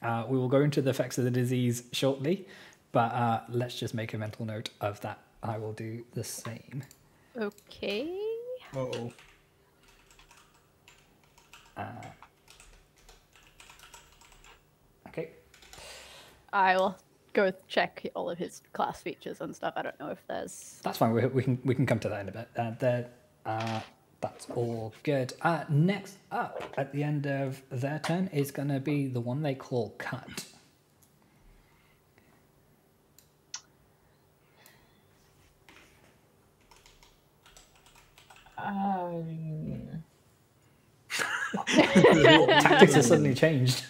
We will go into the effects of the disease shortly, but let's just make a mental note of that. I will do the same. Okay. Uh-oh. Okay. I will go check all of his class features and stuff. I don't know if there's... That's fine. We can come to that in a bit. That's all good. Next up, at the end of their turn, is going to be the one they call Cut. Tactics have suddenly changed.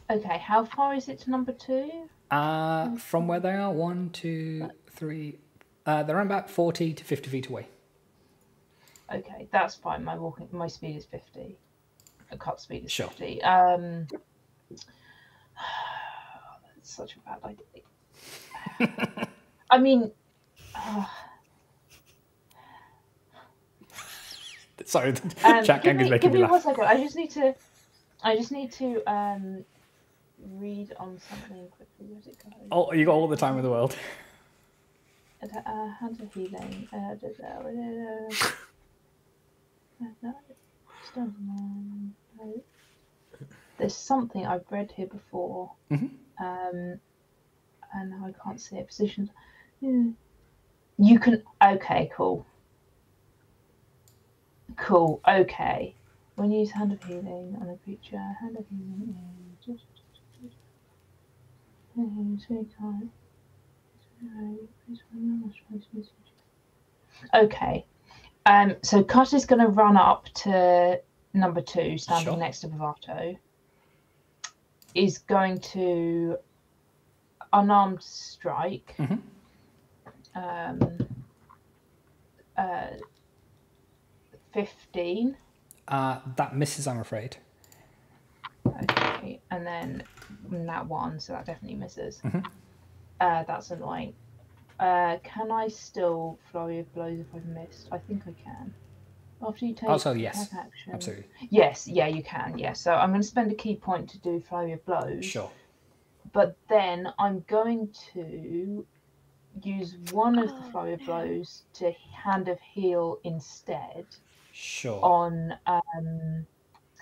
Okay, how far is it to number 2? From where they are, 1, 2, 3. They're about 40 to 50 feet away. Okay, that's fine. My speed is 50. Cut speed is Sure. 50. That's such a bad idea. I mean, Sorry, Jack Anger's making me laugh. 1 second. I just need to read on something quickly. Where's it going? Oh, you got all the time in the world. Hands of healing. There's something I've read here before, and I can't see it. Positions. You can. Okay, cool. Okay. When you use Hand of Healing on a creature, Hand of Healing is. Okay. So Cut is going to run up to number 2, standing Sure. next to Pavato. Is going to unarmed strike. 15. That misses, I'm afraid. Okay, and then that 1, so that definitely misses. That's annoying. Can I still flurry of blows if I've missed? I think I can. After you take Also, yes, attack action. absolutely. Yes, yeah, you can. Yes, so I'm going to spend a key point to do flurry of blows. Sure. But then I'm going to use one of the flurry of blows to Hand of Heal instead. Sure. On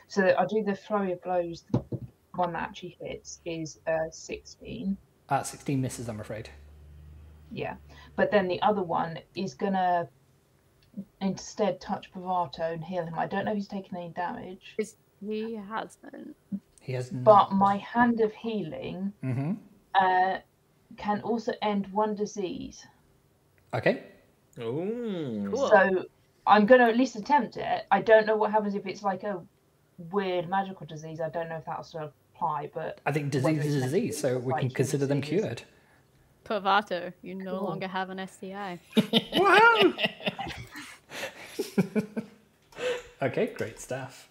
so that I do the flurry of blows. The one that actually hits is 16. 16 misses, I'm afraid. Yeah, but then the other one is gonna instead touch Pavato and heal him. I don't know if he's taken any damage. He hasn't. He has not. But my Hand of Healing can also end 1 disease. Okay. Oh. Cool. So I'm going to at least attempt it. I don't know what happens if it's like a weird magical disease. I don't know if that'll still apply, but I think disease is a disease, so we can consider them cured. Pavato, you no longer have an STI. Wow. Okay, great stuff.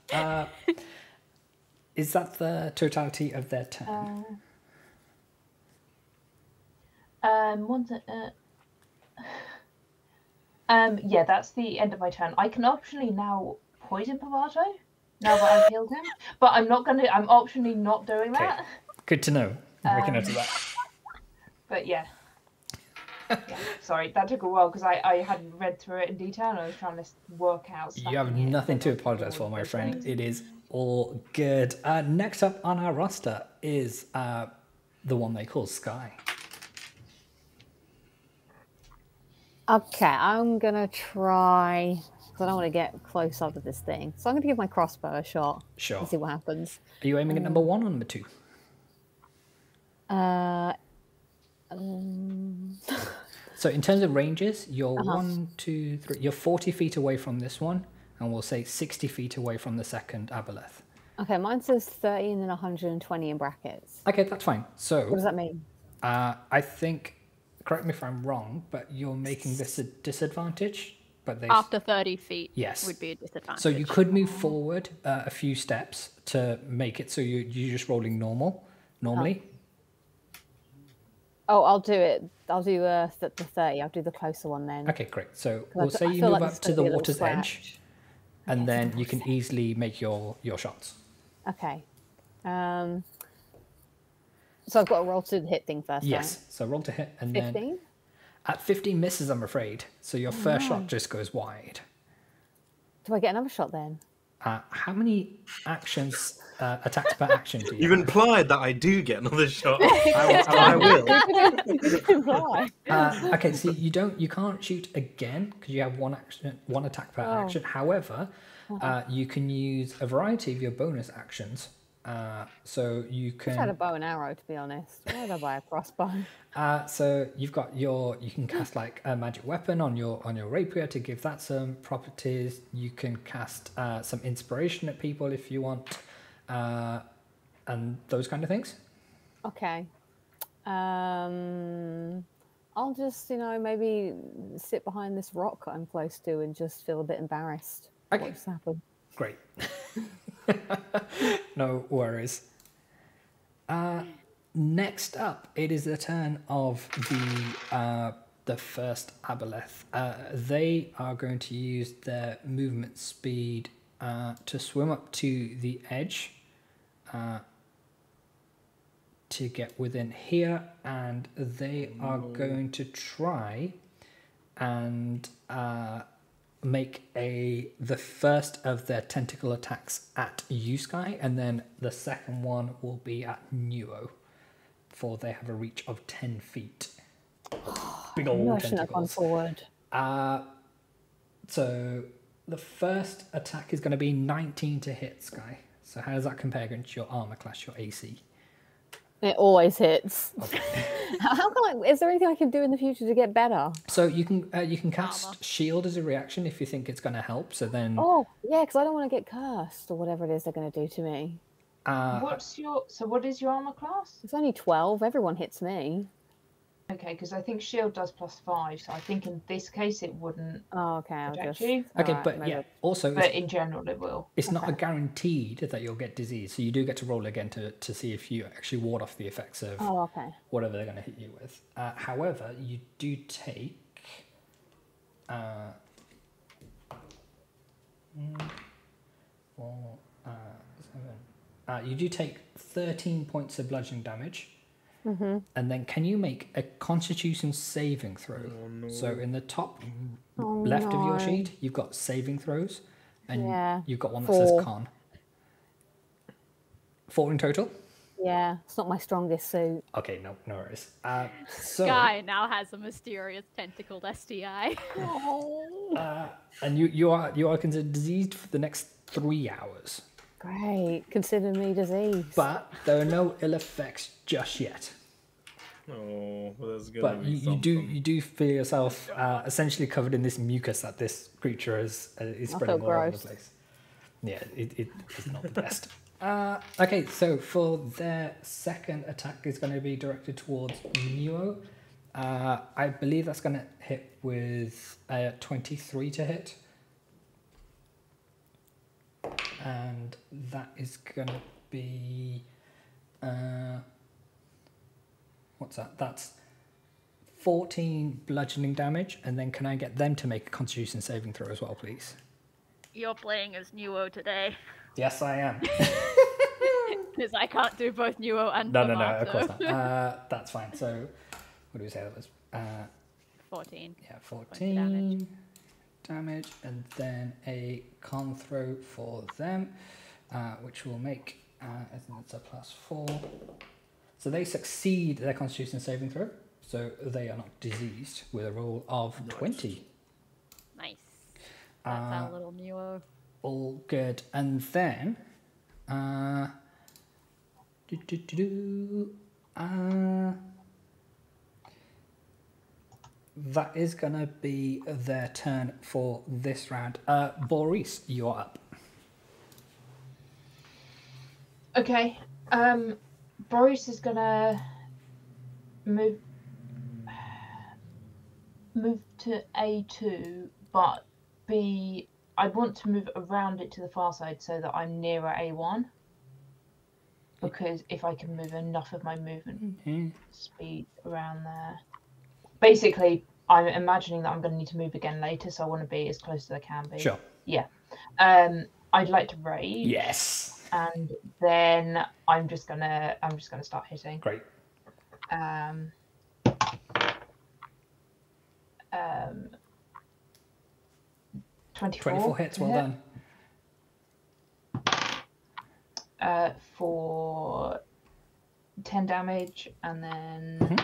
Is that the totality of their turn? Yeah, that's the end of my turn. I can optionally now poison Pavato now that I've healed him, but I'm optionally not doing Okay, that. good to know. I'm making note of that. But yeah. Yeah, sorry, that took a while because I hadn't read through it in detail and I was trying to work out. You have nothing to apologize for, my friend. It is all good. Next up on our roster is the one they call Sky. Okay, I'm gonna try because I don't want to get close up to this thing. So I'm gonna give my crossbow a shot. Sure. And see what happens. Are you aiming at number 1 or number 2? So in terms of ranges, you're 1, 2, 3. You're 40 feet away from this one, and we'll say 60 feet away from the second aboleth. Okay, mine says 30 and then 120 in brackets. Okay, that's fine. So What does that mean? I think, correct me if I'm wrong, but you're making this a disadvantage. But they After 30 feet Yes. would be a disadvantage. So you could move forward a few steps to make it so you're just rolling normally. Oh, I'll do it. I'll do the 30. I'll do the closer one then. Okay, great. So we'll say I you feel move like up this is to gonna the be a little water's edge, scratch. and then you can easily make your shots. Okay. So I've got to roll to hit thing first. Yes. Right? So roll to hit, and 15? then at 15 misses, I'm afraid. So your first shot just goes wide. Do I get another shot then? How many actions, attacks per action do you You've have? implied that I do get another shot. I will. Why? Okay, so you can't shoot again because you have one attack per action. However, you can use a variety of your bonus actions. So you I had a can. bow and arrow, to be honest. Why did I buy a crossbow? So you've got you can cast like a magic weapon on your rapier to give that some properties. You can cast some inspiration at people if you want, and those kind of things. Okay. I'll just, maybe sit behind this rock I'm close to and just feel a bit embarrassed. Okay. What's happened? Great. No worries. Next up, it is the turn of the first aboleth. They are going to use their movement speed to swim up to the edge to get within here, and they are going to try and make the first of their tentacle attacks at you, Sky, and then the second one will be at Nuo, for they have a reach of 10 feet. Big old I shouldn't have gone tentacles. forward. So the first attack is going to be 19 to hit, Sky. So how does that compare against your armor class, your AC? It always hits. Okay. How can is there anything I can do in the future to get better? So you can cast shield as a reaction if you think it's going to help. So then. Oh, yeah, because I don't want to get cursed or whatever it is they're going to do to me. What is your armor class? It's only 12. Everyone hits me. Okay, because I think shield does +5, so I think in this case it wouldn't Oh, okay. I'll protect just. you. Okay, Alright, but maybe yeah, I'll- also But in general it will. it's not a guaranteed that you'll get disease, so you do get to roll again to see if you actually ward off the effects of Oh, okay. whatever they're going to hit you with. However, you do take 13 points of bludgeoning damage. And then can you make a Constitution saving throw? Oh, no. So in the top Oh, left of your no. sheet, you've got saving throws, and Yeah, you've got one that 4. says con. 4 in total? Yeah, it's not my strongest suit. Okay, no worries. So, Guy now has a mysterious tentacled STI. and you are considered diseased for the next 3 hours. Great. Consider me diseased. But there are no ill effects just yet. Oh, well, there's gonna But be you do feel yourself essentially covered in this mucus that this creature is spreading all over the gross. place. Yeah, it is not the best. Okay, so for their second attack is going to be directed towards Nuo. I believe that's going to hit with a 23 to hit. And that is going to be... what's that? That's 14 bludgeoning damage. And then can I get them to make a Constitution saving throw as well, please? You're playing as Nuo today. Yes, I am. Because I can't do both Nuo and No, Tomato. of course not. That's fine. So, what do we say that was? 14. Yeah, 14 damage. And then a con throw for them, which will make, I think it's a +4. So they succeed their Constitution saving throw. So they are not diseased with a roll of 20. Nice. That's our little Nuo. All good. And then, that is going to be their turn for this round. Boris, you're up. Okay. Boris is gonna move to A2, but I want to move around it to the far side so that I'm nearer A1. Because if I can move enough of my movement speed around there. Basically, I'm imagining that I'm going to need to move again later, so I want to be as close as I can be. Sure. Yeah. I'd like to rage. Yes. And then I'm just gonna start hitting. Great. 24 hits, well done. For 10 damage, and then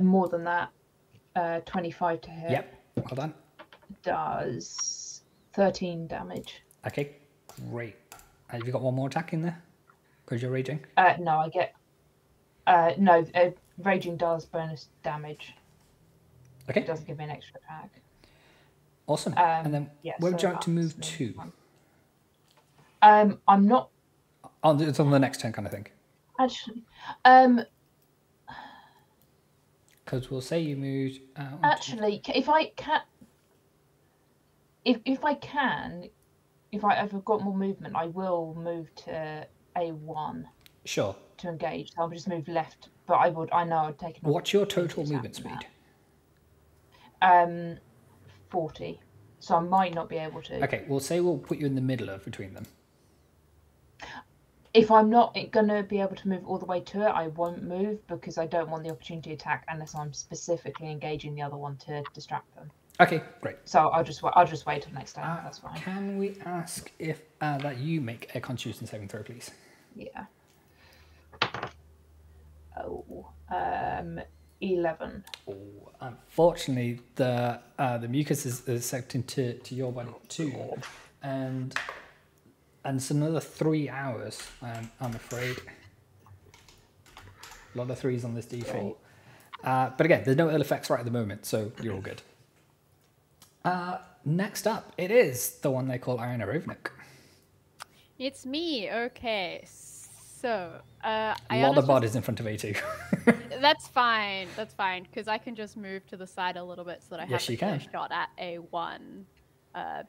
more than that, 25 to hit. Yep, well done. Does 13 damage. Okay, great. Have you got one more attack in there? Because you're raging? No, I get... no, raging does bonus damage. Okay. It doesn't give me an extra attack. Awesome. And then yeah, where would you so like to move to? I'm not... It's on the next turn kind of thing. Actually, because we'll say you moved... actually, if I can... If I've got more movement, I will move to A1. Sure. To engage. So I'll just move left, but I know I'd take... What's your total movement speed? 40. So I might not be able to. Okay, we'll say we'll put you in the middle of between them. If I'm not going to be able to move all the way to it, I won't move because I don't want the opportunity to attack unless I'm specifically engaging the other one to distract them. Okay, great. So I'll just wait till next time. That's fine. Can we ask if that you make a Constitution saving throw, please? Yeah. 11. Oh, unfortunately, the mucus is sucked into your body too, and it's another 3 hours. I'm afraid. A lot of 3s on this D4. But again, there's no ill effects right at the moment, so you're all good. Next up, it is the one they call Ariana Rovnik. It's me. Okay, so a lot of bodies in front of A2. That's fine. That's fine because I can just move to the side a little bit so that I have a clear shot at A1.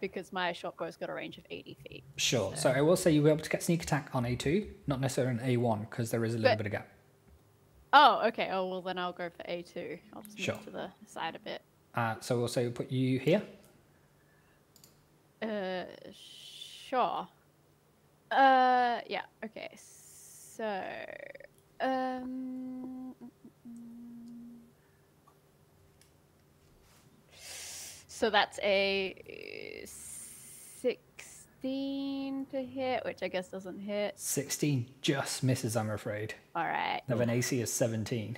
Because my short bow's got a range of 80 feet. Sure. So I will say you'll be able to get sneak attack on A2, not necessarily on A1 because there is a little bit of gap. Oh, okay. Oh, well then I'll go for A2. I'll just move to the side a bit. So we'll say we'll put you here. Sure. Yeah. Okay. So, so that's a 16 to hit, which I guess doesn't hit. 16 just misses, I'm afraid. All right. Of an AC is 17.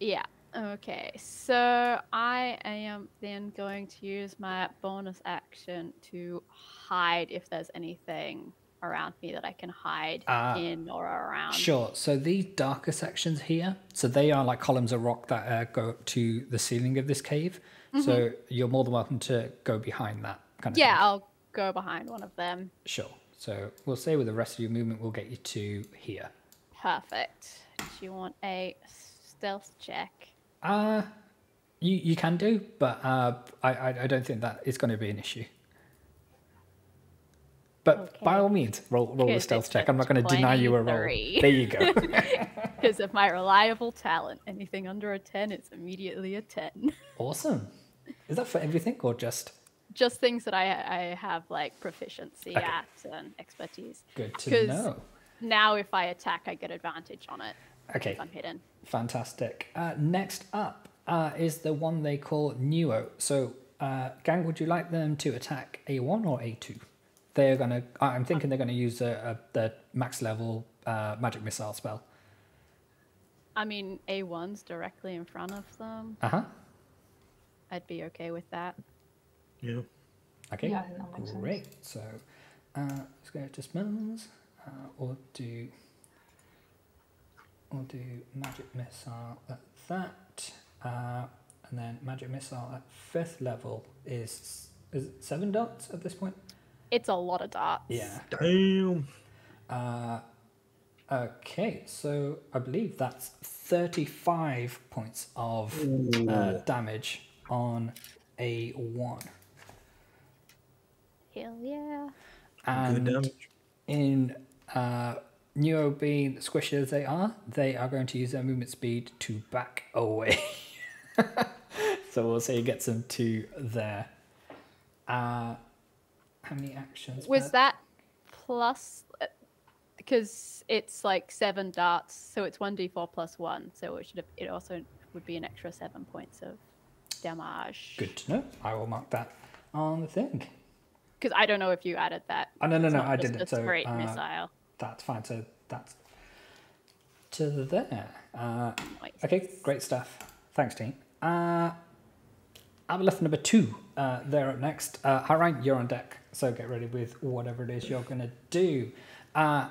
Yeah. Okay. So I am then going to use my bonus action to hide if there's anything around me that I can hide in or around. Sure. So these darker sections here, so they are like columns of rock that go up to the ceiling of this cave. Mm-hmm. So you're more than welcome to go behind that kind of thing. Yeah, I'll go behind one of them. Sure. So we'll say with the rest of your movement, we'll get you to here. Perfect. Do you want a stealth check? You can do, but I don't think that is going to be an issue. But by Okay. all means, roll the Because stealth it's check. a I'm not going to deny you a roll. 23. There you go. Because of my reliable talent. Anything under a 10, it's immediately a 10. Awesome. Is that for everything or just Just things that I have like proficiency Okay. at and expertise. good to 'Cause know? now if I attack, I get advantage on it Okay, if I'm hidden. fantastic. Next up is the one they call Nuo. So, gang, would you like them to attack A1 or A2? They're gonna. I'm thinking they're gonna use the max level magic missile spell. I mean, A1's directly in front of them. Uh huh. I'd be okay with that. Yeah. Okay. Yeah, I think that makes sense. Great. So, let's go to spells. Or do magic missile at that, and then magic missile at 5th level is it 7 dots at this point? It's a lot of darts. Yeah. Damn. Okay, so I believe that's 35 points of damage on A1. Hell yeah. Good And damage. in Neo being squishy as they are going to use their movement speed to back away. So we'll say it gets them to there. How many actions? Was per- that plus? Because it's like 7 darts, so it's 1d4 plus 1. So it also would be an extra 7 points of damage. Good to know. I will mark that on the thing. Because I don't know if you added that. Oh, no, It's not I just didn't. A So straight missile. that's fine. So that's to there. Nice. Okay, great stuff. Thanks, team. Aboleth number 2. They're up next. Harine, you're on deck. So get ready with whatever it is you're going to do.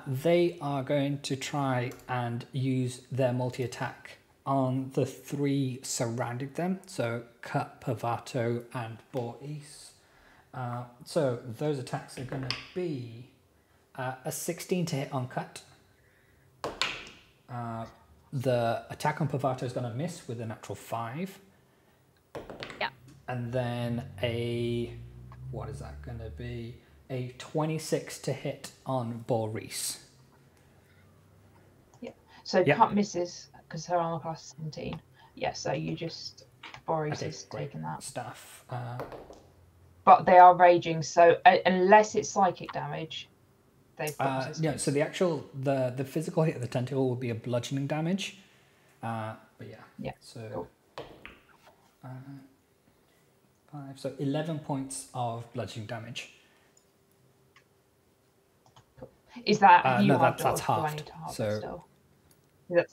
They are going to try and use their multi-attack on the 3 surrounding them. So Cut, Pavato, and Boris. So those attacks are going to be a 16 to hit on Cut. The attack on Pavato is going to miss with a natural 5. Yeah. And then what is that going to be? A 26 to hit on Boris. Yeah. So Yeah. cut misses because her armor class is 17. Yeah. So you just Boris Okay, is great taking that. stuff. But they are raging, so unless it's psychic damage, they've got resistance. Yeah, so the actual the physical hit of the tentacle will be a bludgeoning damage. But yeah. Yeah, So cool. 5, so 11 points of bludgeoning damage. Is that you no, halved that's or do I halved, need to halve it so- still?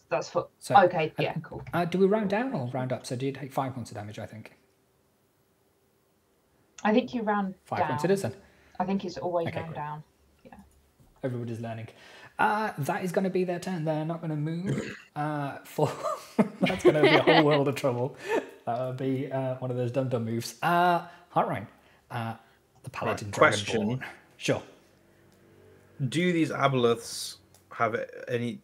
That's for So okay. Yeah, cool. Do we round down or round up? So do you take 5 points of damage? I think I think you round 5 down. points it is then. I think it's always Okay, round great. down. Everybody's learning. That is going to be their turn. They're not going to move. That's going to be a whole world of trouble. That would be one of those dum-dum moves. Heartrine, the Paladin question. Dragonborn. Sure. Do these aboleths have any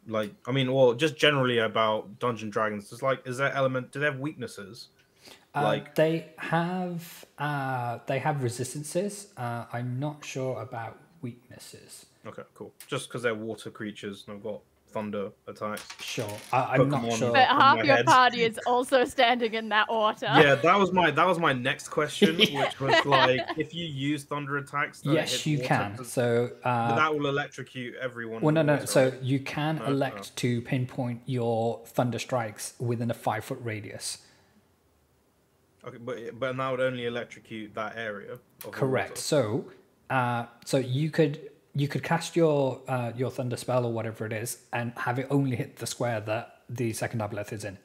like? I mean, well, just generally about Dungeon Dragons. Just like, is there element? Do they have weaknesses? Like They have resistances. I'm not sure about weaknesses. okay, cool. Just because they're water creatures and they've got thunder attacks. Sure, I'm not Pokemon. sure. But in half my your head. party is also standing in that water. Yeah, that was my next question, which was like, if you use thunder attacks, to Yes, hit you water, can. So but that will electrocute everyone. well, in no. the water, So right? you can No, elect to pinpoint your thunder strikes within a 5-foot radius. Okay, but that would only electrocute that area. Of the Correct. water. So you could cast your thunder spell or whatever it is, and have it only hit the square that the second aboleth is in.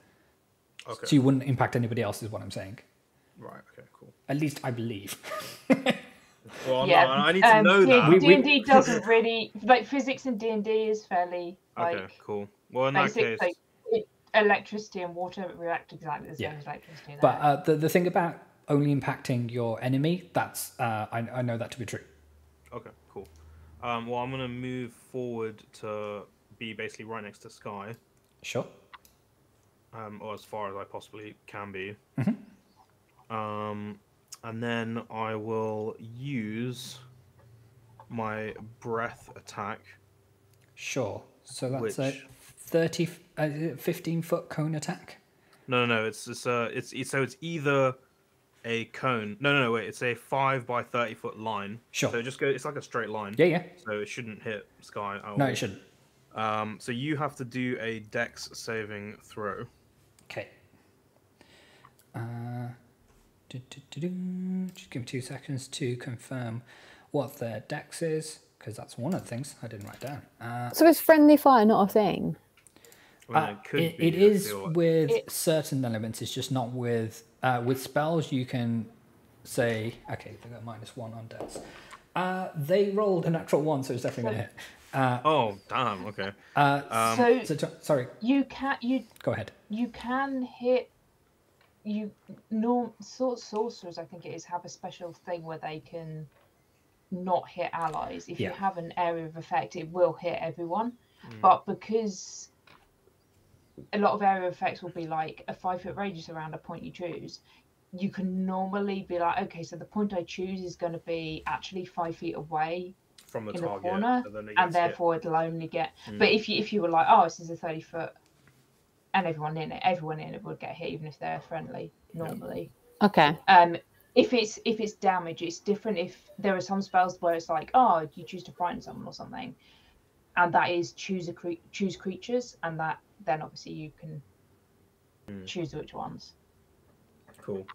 Okay. So you wouldn't impact anybody else, is what I'm saying. Right. Okay. Cool. At least I believe. Well, Yeah, no, I need to know that. D&D doesn't really like physics in D&D is fairly like Okay. Cool. Well, in that basic. case, Like electricity and water react exactly the same Yeah. as electricity. and air. But the thing about only impacting your enemy, that's I know that to be true. okay, cool. Well, I'm gonna move forward to be basically right next to Sky. Sure. or as far as I possibly can be. Mm-hmm. And then I will use my breath attack. Sure. So that's Which- a 15-foot cone attack. No. It's either a cone. No. Wait. It's a 5 by 30-foot line. Sure. So just go. It's like a straight line. Yeah. So it shouldn't hit Sky. At No, all. it shouldn't. So you have to do a Dex saving throw. Okay. Just give me 2 seconds to confirm what their dex is, because that's one of the things I didn't write down. So is friendly fire not a thing? I mean, it could It be, I is feel like. with certain elements. It's just not with spells. You can say, okay, they got -1 on dex. They rolled a natural 1, so it's definitely gonna hit. Oh damn! Okay. Sorry, you go ahead. you can hit. Sorcerers, I think it is, have a special thing where they can not hit allies. If you have an area of effect, it will hit everyone. But because a lot of area effects will be like a 5-foot radius around a point you choose, you can normally be like, okay, so the point I choose is going to be actually 5 feet away From the in target, a corner, and therefore it'll only get. But if you were like, oh, this is a 30-foot, and everyone in it would get hit, even if they're friendly normally. Okay. If it's damage, it's different. If there are some spells where it's like, oh, you choose to frighten someone or something, and that is choose creatures, and that then obviously you can choose which ones. Cool.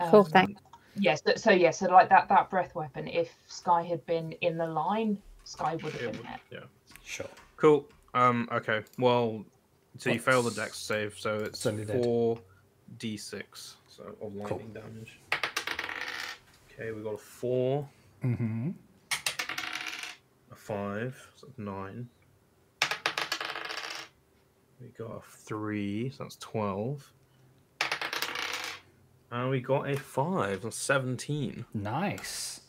Cool, thanks. Yes. So like that breath weapon. If Sky had been in the line, Sky would have been hit. Yeah. Sure. Cool. Okay. Well, so you fail the dex save, so it's Certainly did. 4d6 of lightning damage. Okay, we got a 4, Mm-hmm. a 5, so that's 9. We got a 3, so that's 12. And we got a 5, that's 17. Nice.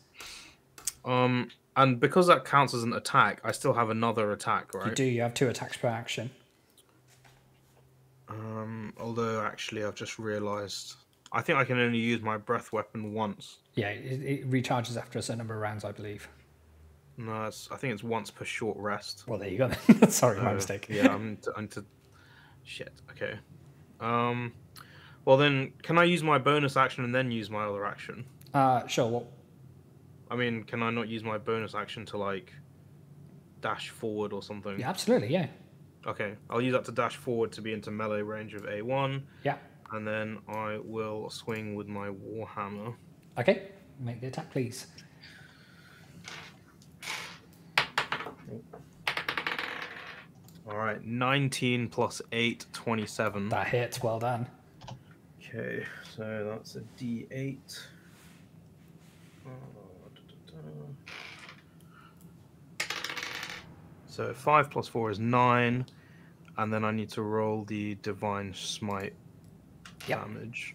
And because that counts as an attack, I still have another attack, right? You do. You have 2 attacks per action. Although actually I've just realised I think I can only use my breath weapon once. Yeah, it recharges after a certain number of rounds, I believe. No, I think it's once per short rest. Well, there you go. Sorry, my mistake. Yeah, I'm to shit. Okay. Well then, can I use my bonus action and then use my other action? Sure. Well, I mean, can I not use my bonus action to like dash forward or something? yeah, absolutely. Yeah. Okay, I'll use that to dash forward to be into melee range of A1. Yeah. And then I will swing with my warhammer. Okay. Make the attack, please. All right, 19 plus 8, 27. That hits. Well done. Okay, so that's a D8. So 5 plus 4 is 9, and then I need to roll the Divine Smite damage,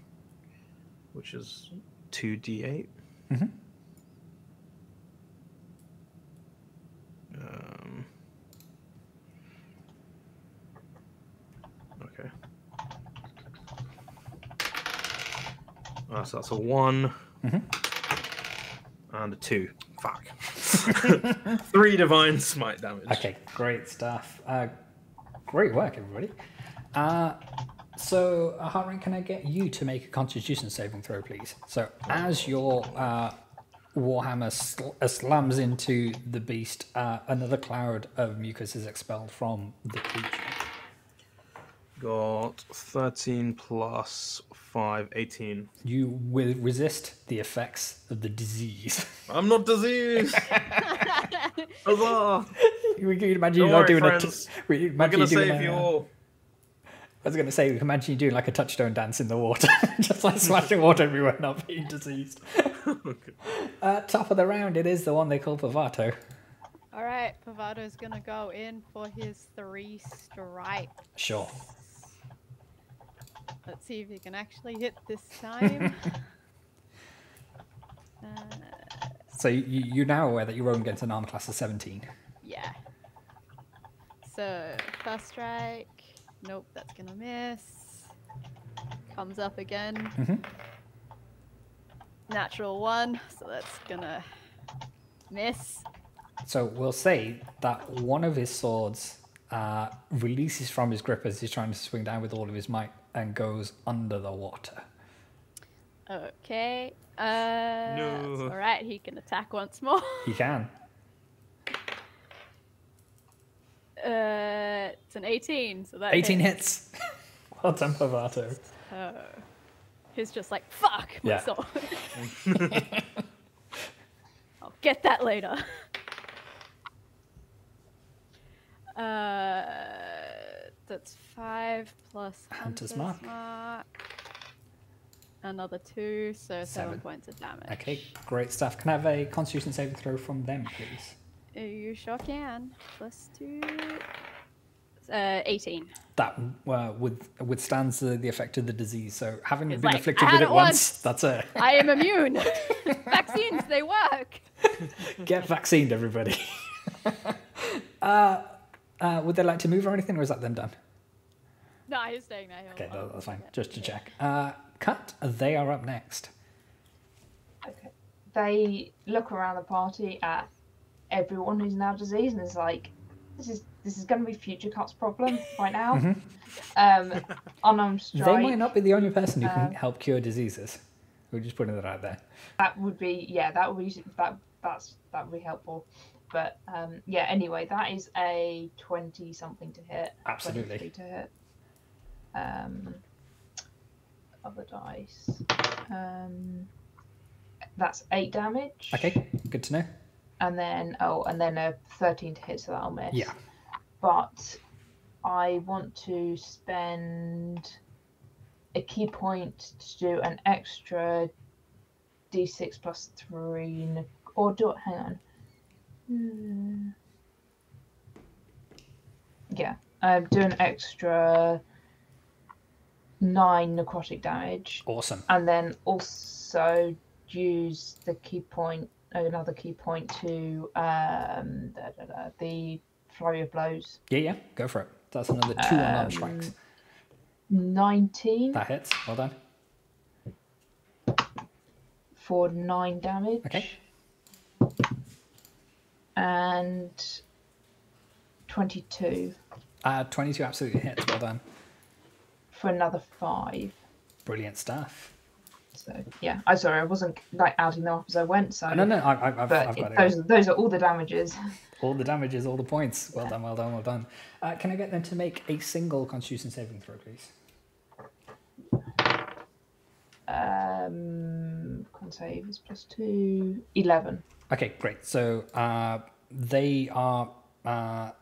which is 2d8. Mm-hmm. Okay. So that's a 1 and a 2. Fuck. 3 Divine Smite damage. Okay, great stuff. Great work, everybody. So, Heartrank, can I get you to make a Constitution saving throw, please? So, as your Warhammer slams into the beast, another cloud of mucus is expelled from the creature. Got 13 plus 5, 18. You will resist the effects of the disease. I'm not diseased! Huzzah! We can imagine Don't you're not worry, doing friends. I'm I'm gonna save you all. I was going to say, we can imagine you doing like a touchstone dance in the water, just like splashing water everywhere, not being diseased. Okay. Top of the round, it is the one they call Pavato. All right, Pavado's gonna go in for his 3 strikes. Sure. Let's see if he can actually hit this time. So you're now aware that you're rolling against an armor class of 17. Yeah. So, first strike. Nope, that's gonna miss. comes up again. Mm-hmm. Natural 1, so that's gonna miss. So we'll say that one of his swords releases from his grip as he's trying to swing down with all of his might and goes under the water. Okay. No. All right, he can attack once more. He can. It's an 18, so that 18 hits. Well done, Pavato. He's just like, fuck my Yeah. sword. I'll get that later. That's 5 plus Hunter's Hunter's Mark. Another 2, so 7 7 points of damage. Okay, great stuff. Can I have a Constitution saving throw from them, please? You sure can. Plus 2. 18. That withstands the effect of the disease. So having It's been like, afflicted I with had it it once, that's it. I am immune. Vaccines, they work. Get vaccinated, everybody. Would they like to move or anything, or is that then done? No, he's staying there. Okay, that's fine. Yeah. Just to check. Cut. They are up next. Okay. They look around the party at everyone who's now diseased and is like, this is going to be future Cut's problem right now. Unarmed strike. They might not be the only person who can help cure diseases. We're just putting that out there. That would be that would be helpful. But yeah, anyway, that is a 20 something to hit. Absolutely. 23 to hit. Other dice. That's 8 damage. Okay, good to know. And then a 13 to hit, so that'll miss. Yeah. But I want to spend a key point to do an extra d6 plus 3, or do it. Hang on. Yeah, do an extra 9 necrotic damage. Awesome. And then also use the key point, another key point to the flurry of blows. Yeah, go for it. That's another 2 unarmed strikes. 19 That hits. Well done. for 9 damage. Okay. And 22 22 absolutely hits. Well done. for another 5. Brilliant stuff. So yeah, I'm sorry, I wasn't like adding them up as I went. So No, I've but got it. those are all the damages. All the damages, all the points. Well done, well done, well done. Can I get them to make a single Constitution saving throw, please? Con save is +2, 11. Okay, great. So they are now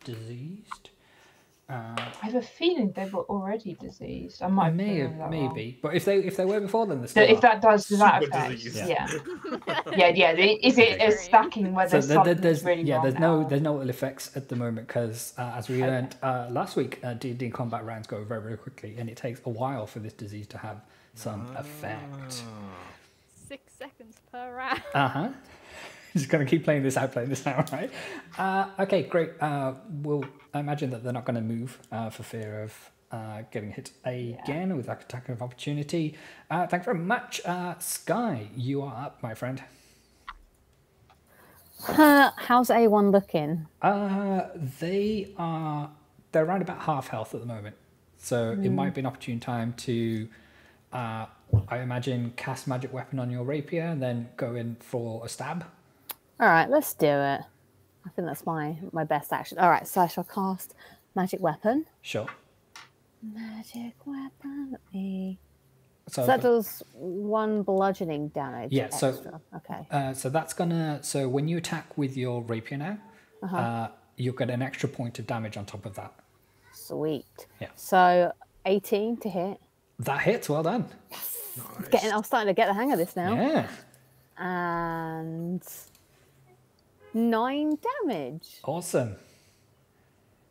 diseased. I have a feeling they were already diseased. I might Maybe, but if they were before, then they're So still if that does that Super affect, diseased. yeah. Is it a stacking where So there's something really wrong there's now? no ill effects at the moment because as we learned last week, D&D combat rounds go very, very quickly, and it takes a while for this disease to have some effect. 6 seconds per round. Just going to keep playing this out, right? Okay, great. We'll imagine that they're not going to move for fear of getting hit again with that attack of opportunity. Thanks very much. Sky, you are up, my friend. How's A1 looking? They're around about half health at the moment. So it might be an opportune time to, I imagine, cast magic weapon on your rapier and then go in for a stab. All right, let's do it. I think that's my best action. All right, so I shall cast magic weapon. Sure. Magic weapon. Let me. So that does 1 bludgeoning damage. Yeah, extra. so okay. so that's gonna. So when you attack with your rapier now, you'll get an extra point of damage on top of that. Sweet. Yeah. So 18 to hit. That hits. Well done. Nice. I'm starting to get the hang of this now. Yeah. And 9 damage. Awesome.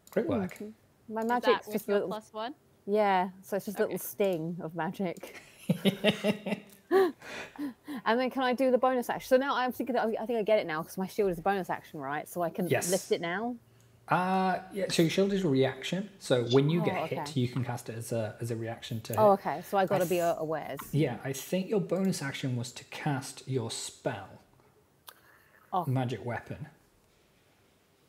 Great work. My Is magic's that just with a your little. +1? Yeah, so it's just a Okay. little sting of magic. And then can I do the bonus action? So now I'm thinking, I think I get it now because my shield is a bonus action, right? So I can Yes. lift it now. Yeah, so your shield is a reaction. So when you get okay. hit, you can cast it as a reaction to hit. Oh, okay. So I got to be aware. Yeah, I think your bonus action was to cast your spell. Magic weapon.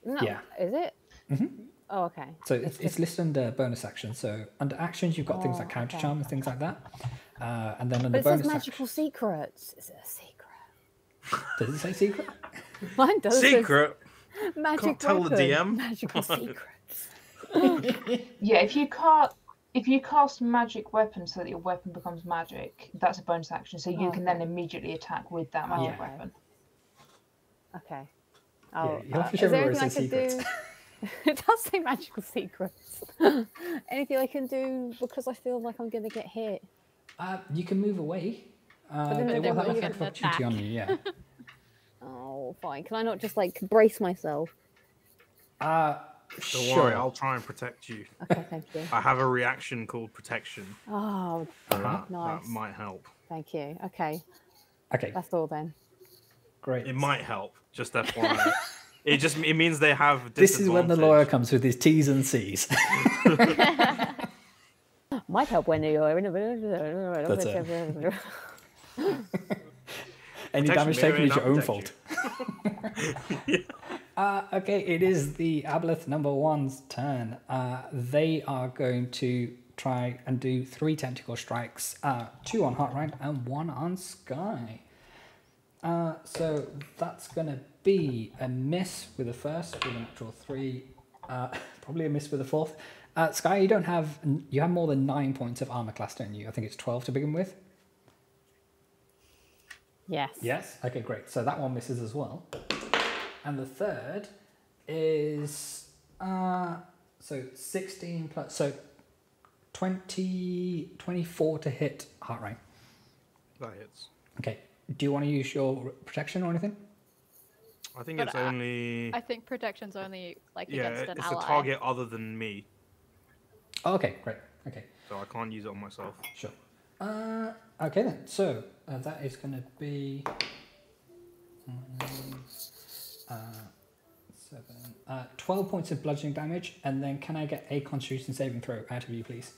No, Yeah. is it? Mm-hmm. Oh, okay. So it's listed under bonus action. So under actions, you've got things like counter okay. charm and things like that. And then under But it says bonus magical secrets. Is it a secret? Does it say secret? Mine does. Secret. Magic Can't tell the weapon. DM. Magical secrets. Yeah, if you cast magic weapon so that your weapon becomes magic, that's a bonus action. So you can then immediately attack with that magic weapon. Okay. Yeah, you'll have to is show me there where it anything says I could secrets. do? It does say magical secrets. Anything I can do because I feel like I'm going to get hit? You can move away. then They they will have will a get effect of opportunity on you, yeah. Oh, fine. Can I not just like brace myself? Don't Sure. worry, I'll try and protect you. Okay, thank you. I have a reaction called protection. Oh, That nice. might help. Thank you. Okay, Okay, that's all then. great. It might help. Just FYI. it means they have. This is when the disadvantage. lawyer comes with his T's and C's. Might help when you're in a That's it. Any Protection damage may taken is not your own protect fault. Okay, it is the Aboleth number 1's turn. They are going to try and do 3 tentacle strikes, 2 on Heartrind and 1 on Sky. So that's going to be a miss with the first, with a natural 3, probably a miss with the fourth. Sky, you have more than 9 points of armor class, don't you? I think it's 12 to begin with. Yes. Yes? Okay, great. So that one misses as well. And the third is, so 16 plus, so 24 to hit Heartrind. That hits. Okay. Do you want to use your protection or anything? I think But it's only. I think protection's only like against an it's ally. a target other than me, Oh, okay, great. Okay, so I can't use it on myself. sure. Okay then. So that is going to be 12 points of bludgeoning damage, and then can I get a Constitution saving throw out of you, please?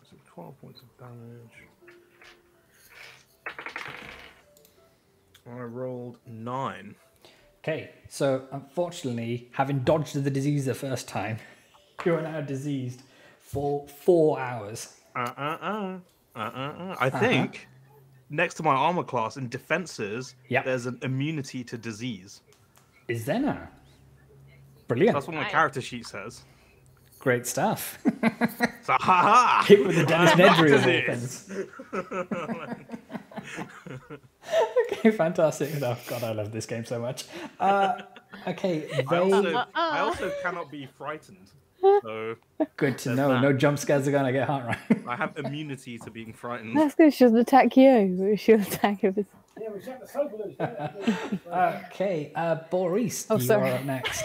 So 12 points of damage. I rolled 9. Okay, so unfortunately, having dodged the disease the first time, you're now diseased for 4 hours. I think next to my armor class in defenses, Yep. there's an immunity to disease. Is there now? Brilliant. That's what my Nice. character sheet says. Great stuff. So, haha! Hit with the Dennis Nedry of all disease. things. Okay, fantastic. Oh god, I love this game so much. Okay, I also cannot be frightened. So good to there's know. that. No jump scares are gonna get hot, right? I have immunity to being frightened. That's good. She doesn't attack you. She'll attack if it's... Yeah, we shut the sofa loose. Okay, Boris, Oh, you sorry. are up next.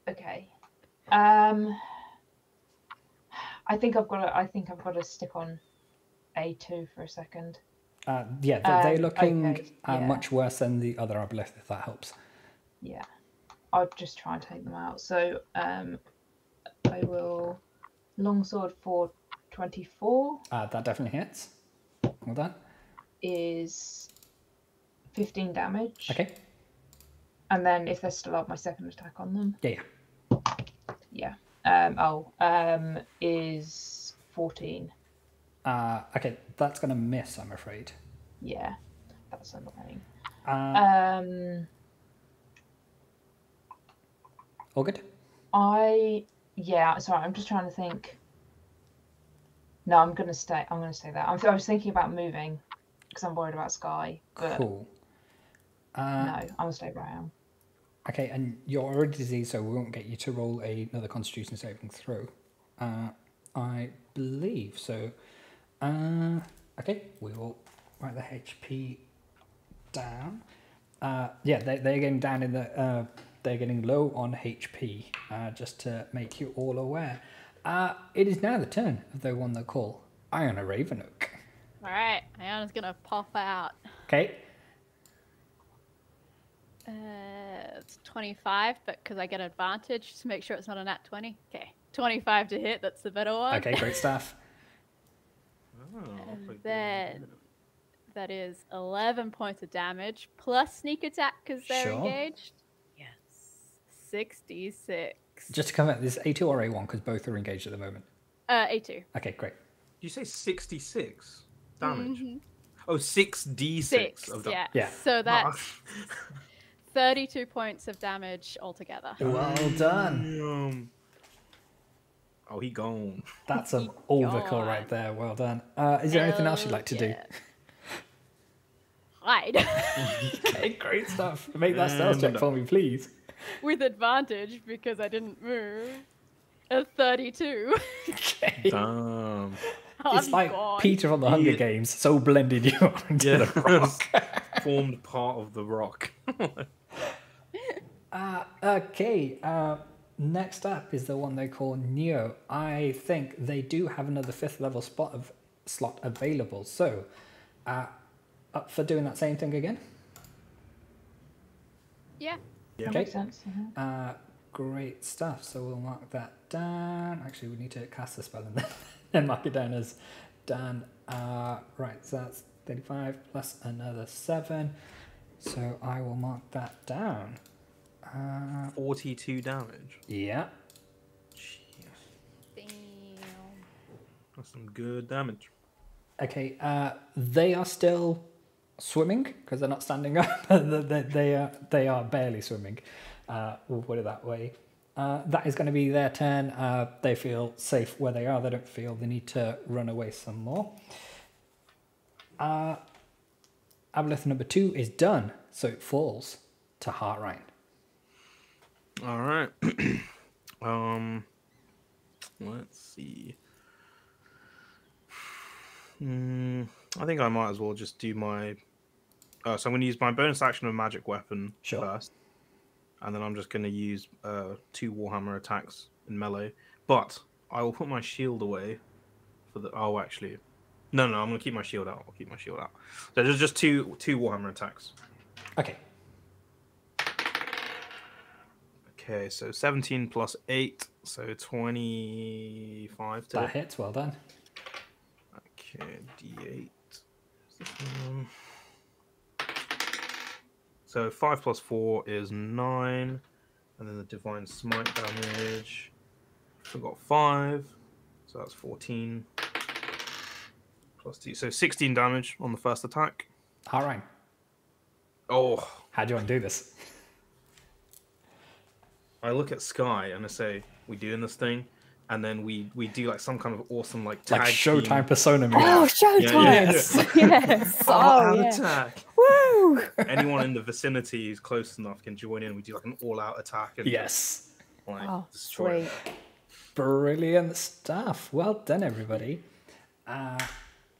Okay. I think I've got to stick on A2 for a second. Yeah, they're looking okay, yeah. much worse than the other Aboleth, if that helps. Yeah. I'll just try and take them out. So I will longsword for 24 That definitely hits. Well done. is 15 damage. Okay. And then if they're still up, my second attack on them. Yeah. Yeah. Is 14. Okay, that's gonna miss, I'm afraid. Yeah. That's annoying. All good? Sorry, I'm just trying to think. No, I'm gonna stay there. I was thinking about moving because I'm worried about Sky. But Cool. no, I'm gonna stay where I am. Okay, and you're already diseased, so we won't get you to roll another Constitution saving throw. I believe so. Okay, we will write the HP down. Yeah, they're getting down in the. They're getting low on HP. Just to make you all aware. It is now the turn of the one they call Iona Ravenhook. All right, Iona's gonna pop out. Okay. It's 25, but because I get advantage, just make sure it's not a nat 20. Okay, 25 to hit. That's the better one. Okay, great stuff. Oh, And like then that is 11 points of damage plus sneak attack because they're Sure. engaged. Yes, 66. Just to come out, this A2 or A1 because both are engaged at the moment. A2. Okay, great. you say 66 damage? Mhm. Oh, 6d6 Six. of that. Yeah. Yeah. So that's 32 points of damage altogether. Well done. Oh, he gone. That's an orbital right God. there. Well done. Is there anything else you'd like to do? Yeah. Hide Okay, great stuff. Make that stealth check for me, please. with advantage because I didn't move. A 32. Okay. Damn. It's I'm like gone. Peter on the Hunger Yeah. Games, so blended you onto Yeah, the rock. formed part of the rock. Okay, next up is the one they call Neo. I think they do have another 5th level slot available. So, up for doing that same thing again? Yeah. Yeah. Okay. Makes sense. Great stuff. So we'll mark that down. Actually, we need to cast the spell and then mark it down as done. Right, so that's 35 plus another 7. So I will mark that down. 42 damage. Yeah. Jeez, Damn. that's some good damage. Okay, they are still swimming because they're not standing up. they are barely swimming. We'll put it that way. That is going to be their turn. They feel safe where they are. They don't feel the need to run away some more. Aboleth number 2 is done, so it falls to Heartrine. All right. Let's see. I think I might as well just do my. So I'm going to use my bonus action of magic weapon Sure. first, and then I'm just going to use 2 Warhammer attacks in melee. But I will put my shield away for the. Oh, actually, no. I'm going to keep my shield out. I'll keep my shield out. So there's just two Warhammer attacks. Okay. Okay, so 17 plus 8, so 25 to That hits, well done. Okay, D8. So 5 plus 4 is 9. And then the Divine Smite damage. I got 5. So that's 14. Plus 2. So 16 damage on the first attack. Heartrine, Oh, how do you want to do this? I look at Sky and I say, we doing this thing? And then we do like some kind of awesome like tag Like Showtime team. persona move. Oh, showtime! Yes. Yes. All-out Oh, yeah. attack. Woo! Anyone in the vicinity who's close enough can join in. We do like an all-out attack and Yes. like Oh, destroy. sweet. Brilliant stuff. Well done, everybody.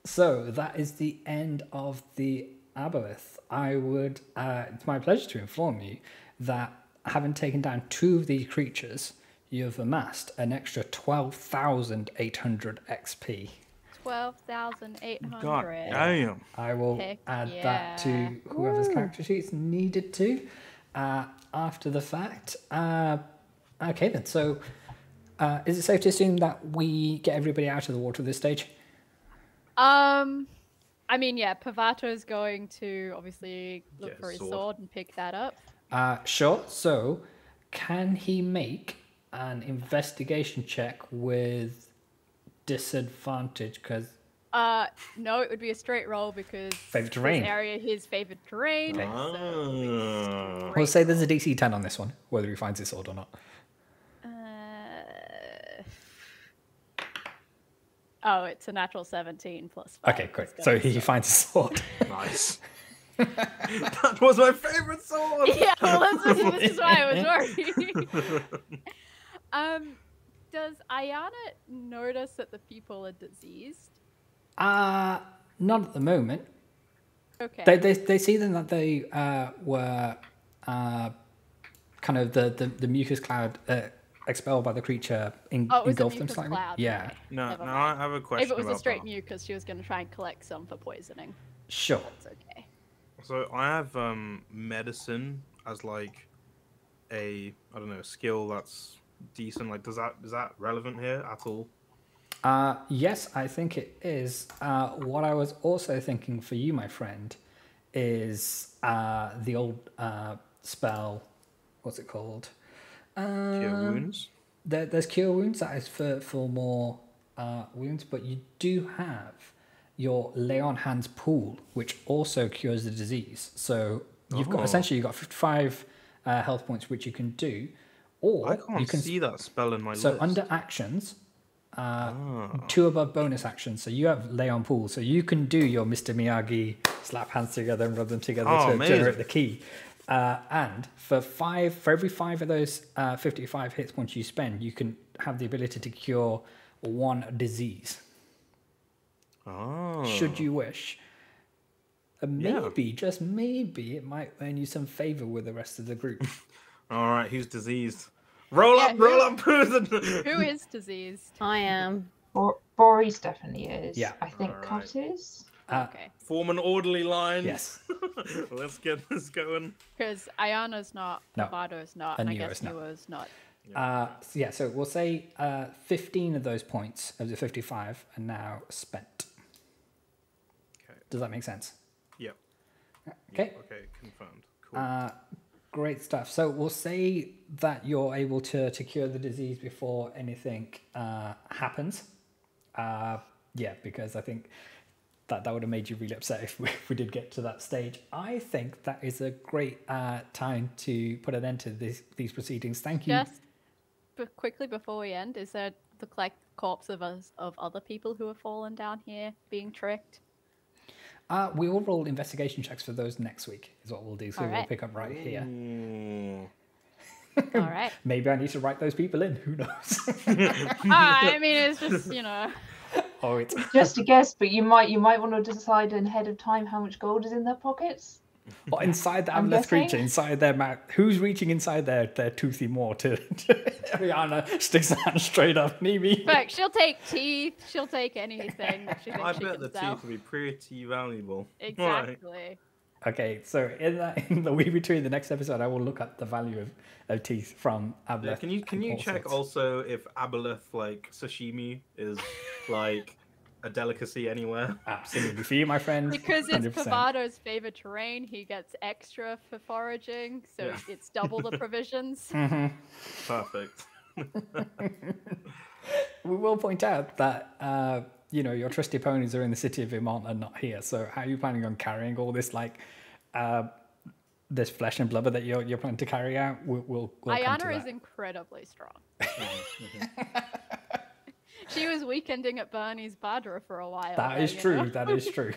So that is the end of the Aboleth. It's my pleasure to inform you that having taken down 2 of these creatures, you've amassed an extra 12,800 XP. 12,800. God damn. I will Heck add that to yeah. whoever's character sheets needed to after the fact. Okay then, so is it safe to assume that we get everybody out of the water at this stage? I mean, yeah, Pavato's going to obviously look Get for his his sword. sword and pick that up. Sure. So, can he make an investigation check with disadvantage? Because No, it would be a straight roll because Favourite terrain. this area his favorite terrain. Okay. Ah. we'll say there's a DC 10 on this one, whether he finds his sword or not. Oh, it's a natural 17 plus 5. Okay, great. So he finds his sword. Nice. That was my favorite sword. Yeah, well, this is why I was worried. Does Ayana notice that the people are diseased? Not at the moment. Okay. They see them that they were kind of the mucus cloud expelled by the creature Oh, it was a engulfed them mucus slightly. cloud. Yeah, Okay. No, Never no, mind. I have a question If it was a about straight that. mucus, she was going to try and collect some for poisoning. sure. That's okay. So I have medicine as like I don't know, skill that's decent? Like, is that relevant here at all? Yes, I think it is. What I was also thinking for you, my friend, is the old spell. What's it called? Cure wounds. There's cure wounds. That is for more wounds, but you do have your lay on hands pool, which also cures the disease. So you've got 55 health points, which you can do, or I can't you can see that spell in my so list. under actions. 2 above bonus actions. So you have lay on pool. So you can do your Mr. Miyagi slap hands together and rub them together to amazing. generate the key. And for every 5 of those 55 hit points you spend, you can have the ability to cure 1 disease. Should you wish. Maybe, just maybe, it might earn you some favor with the rest of the group. All right, who's diseased? Roll up. Who is diseased? I am. Boris definitely is. Yeah. I think Alright. Cut is. Okay. Form an orderly line. Yes. Let's get this going. Because Ayana's not, No. Bravado's not, And and I Nuo's guess not. Nuo's not. So we'll say 15 of those points of the 55 are now spent. Okay. Does that make sense? Yep. Okay. Okay, confirmed. Cool. Great stuff. So we'll say that you're able to cure the disease before anything happens. Because I think that would have made you really upset if we did get to that stage. I think that is a great time to put an end to these proceedings. Thank you. Just quickly before we end, is there the corpse of other people who have fallen down here being tricked? We will roll investigation checks for those next week, is what we'll do. So All we'll right. pick up right here. All right. Maybe I need to write those people in. Who knows? I mean, it's just, Oh, it's Just a guess, but you might want to decide ahead of time how much gold is in their pockets. well, inside the I'm aboleth guessing. creature, inside their mouth. Who's reaching inside their toothy maw to Rihanna sticks her hand straight up. Me. Look, she'll take teeth. She'll take anything that she thinks I she bet can the sell. teeth would be pretty valuable. Exactly. Okay, so in the week between the next episode, I will look up the value of teeth from aboleth. Yeah, can you and all check sorts. also if aboleth like sashimi is like a delicacy anywhere? Absolutely for you, my friend. Because it's 100%. Bravado's favorite terrain, he gets extra for foraging, so Yeah. it's double the provisions. Perfect. We will point out that your trusty ponies are in the city of Vermont and not here. So how are you planning on carrying all this this flesh and blubber that you're planning to carry out? We'll come to Ayana is that. incredibly strong. She was weekending at Bernie's Badra for a while. That there, is you true. know? That is true.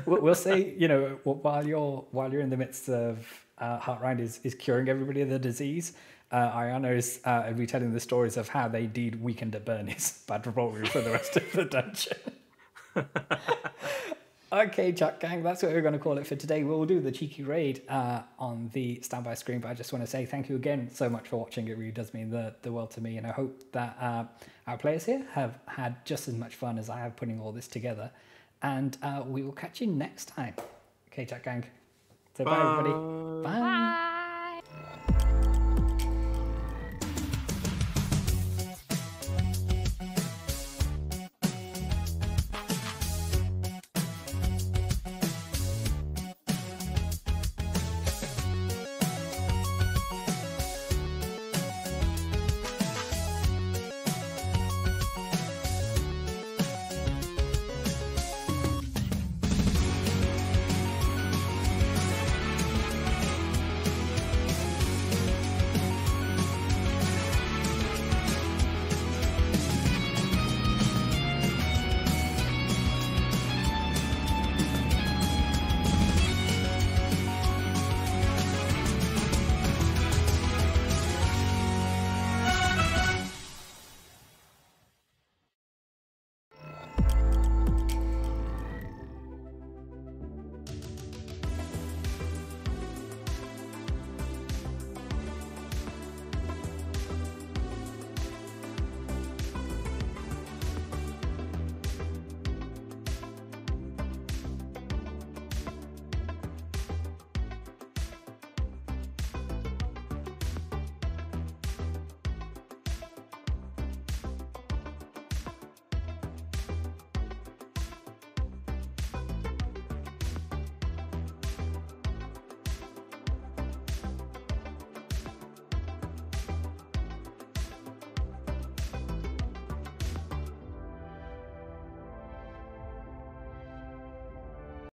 We'll say, while you're in the midst of Heartrind is curing everybody of the disease, Ayana is retelling the stories of how they indeed weakened at Bernie's bad revolver for the rest of the dungeon. Okay, Chuck Gang, that's what we're going to call it for today. We'll do the cheeky raid on the standby screen, but I just want to say thank you again so much for watching. It really does mean the world to me, and I hope that our players here have had just as much fun as I have putting all this together. And we will catch you next time. Okay, Chuck Gang. So bye everybody. Bye.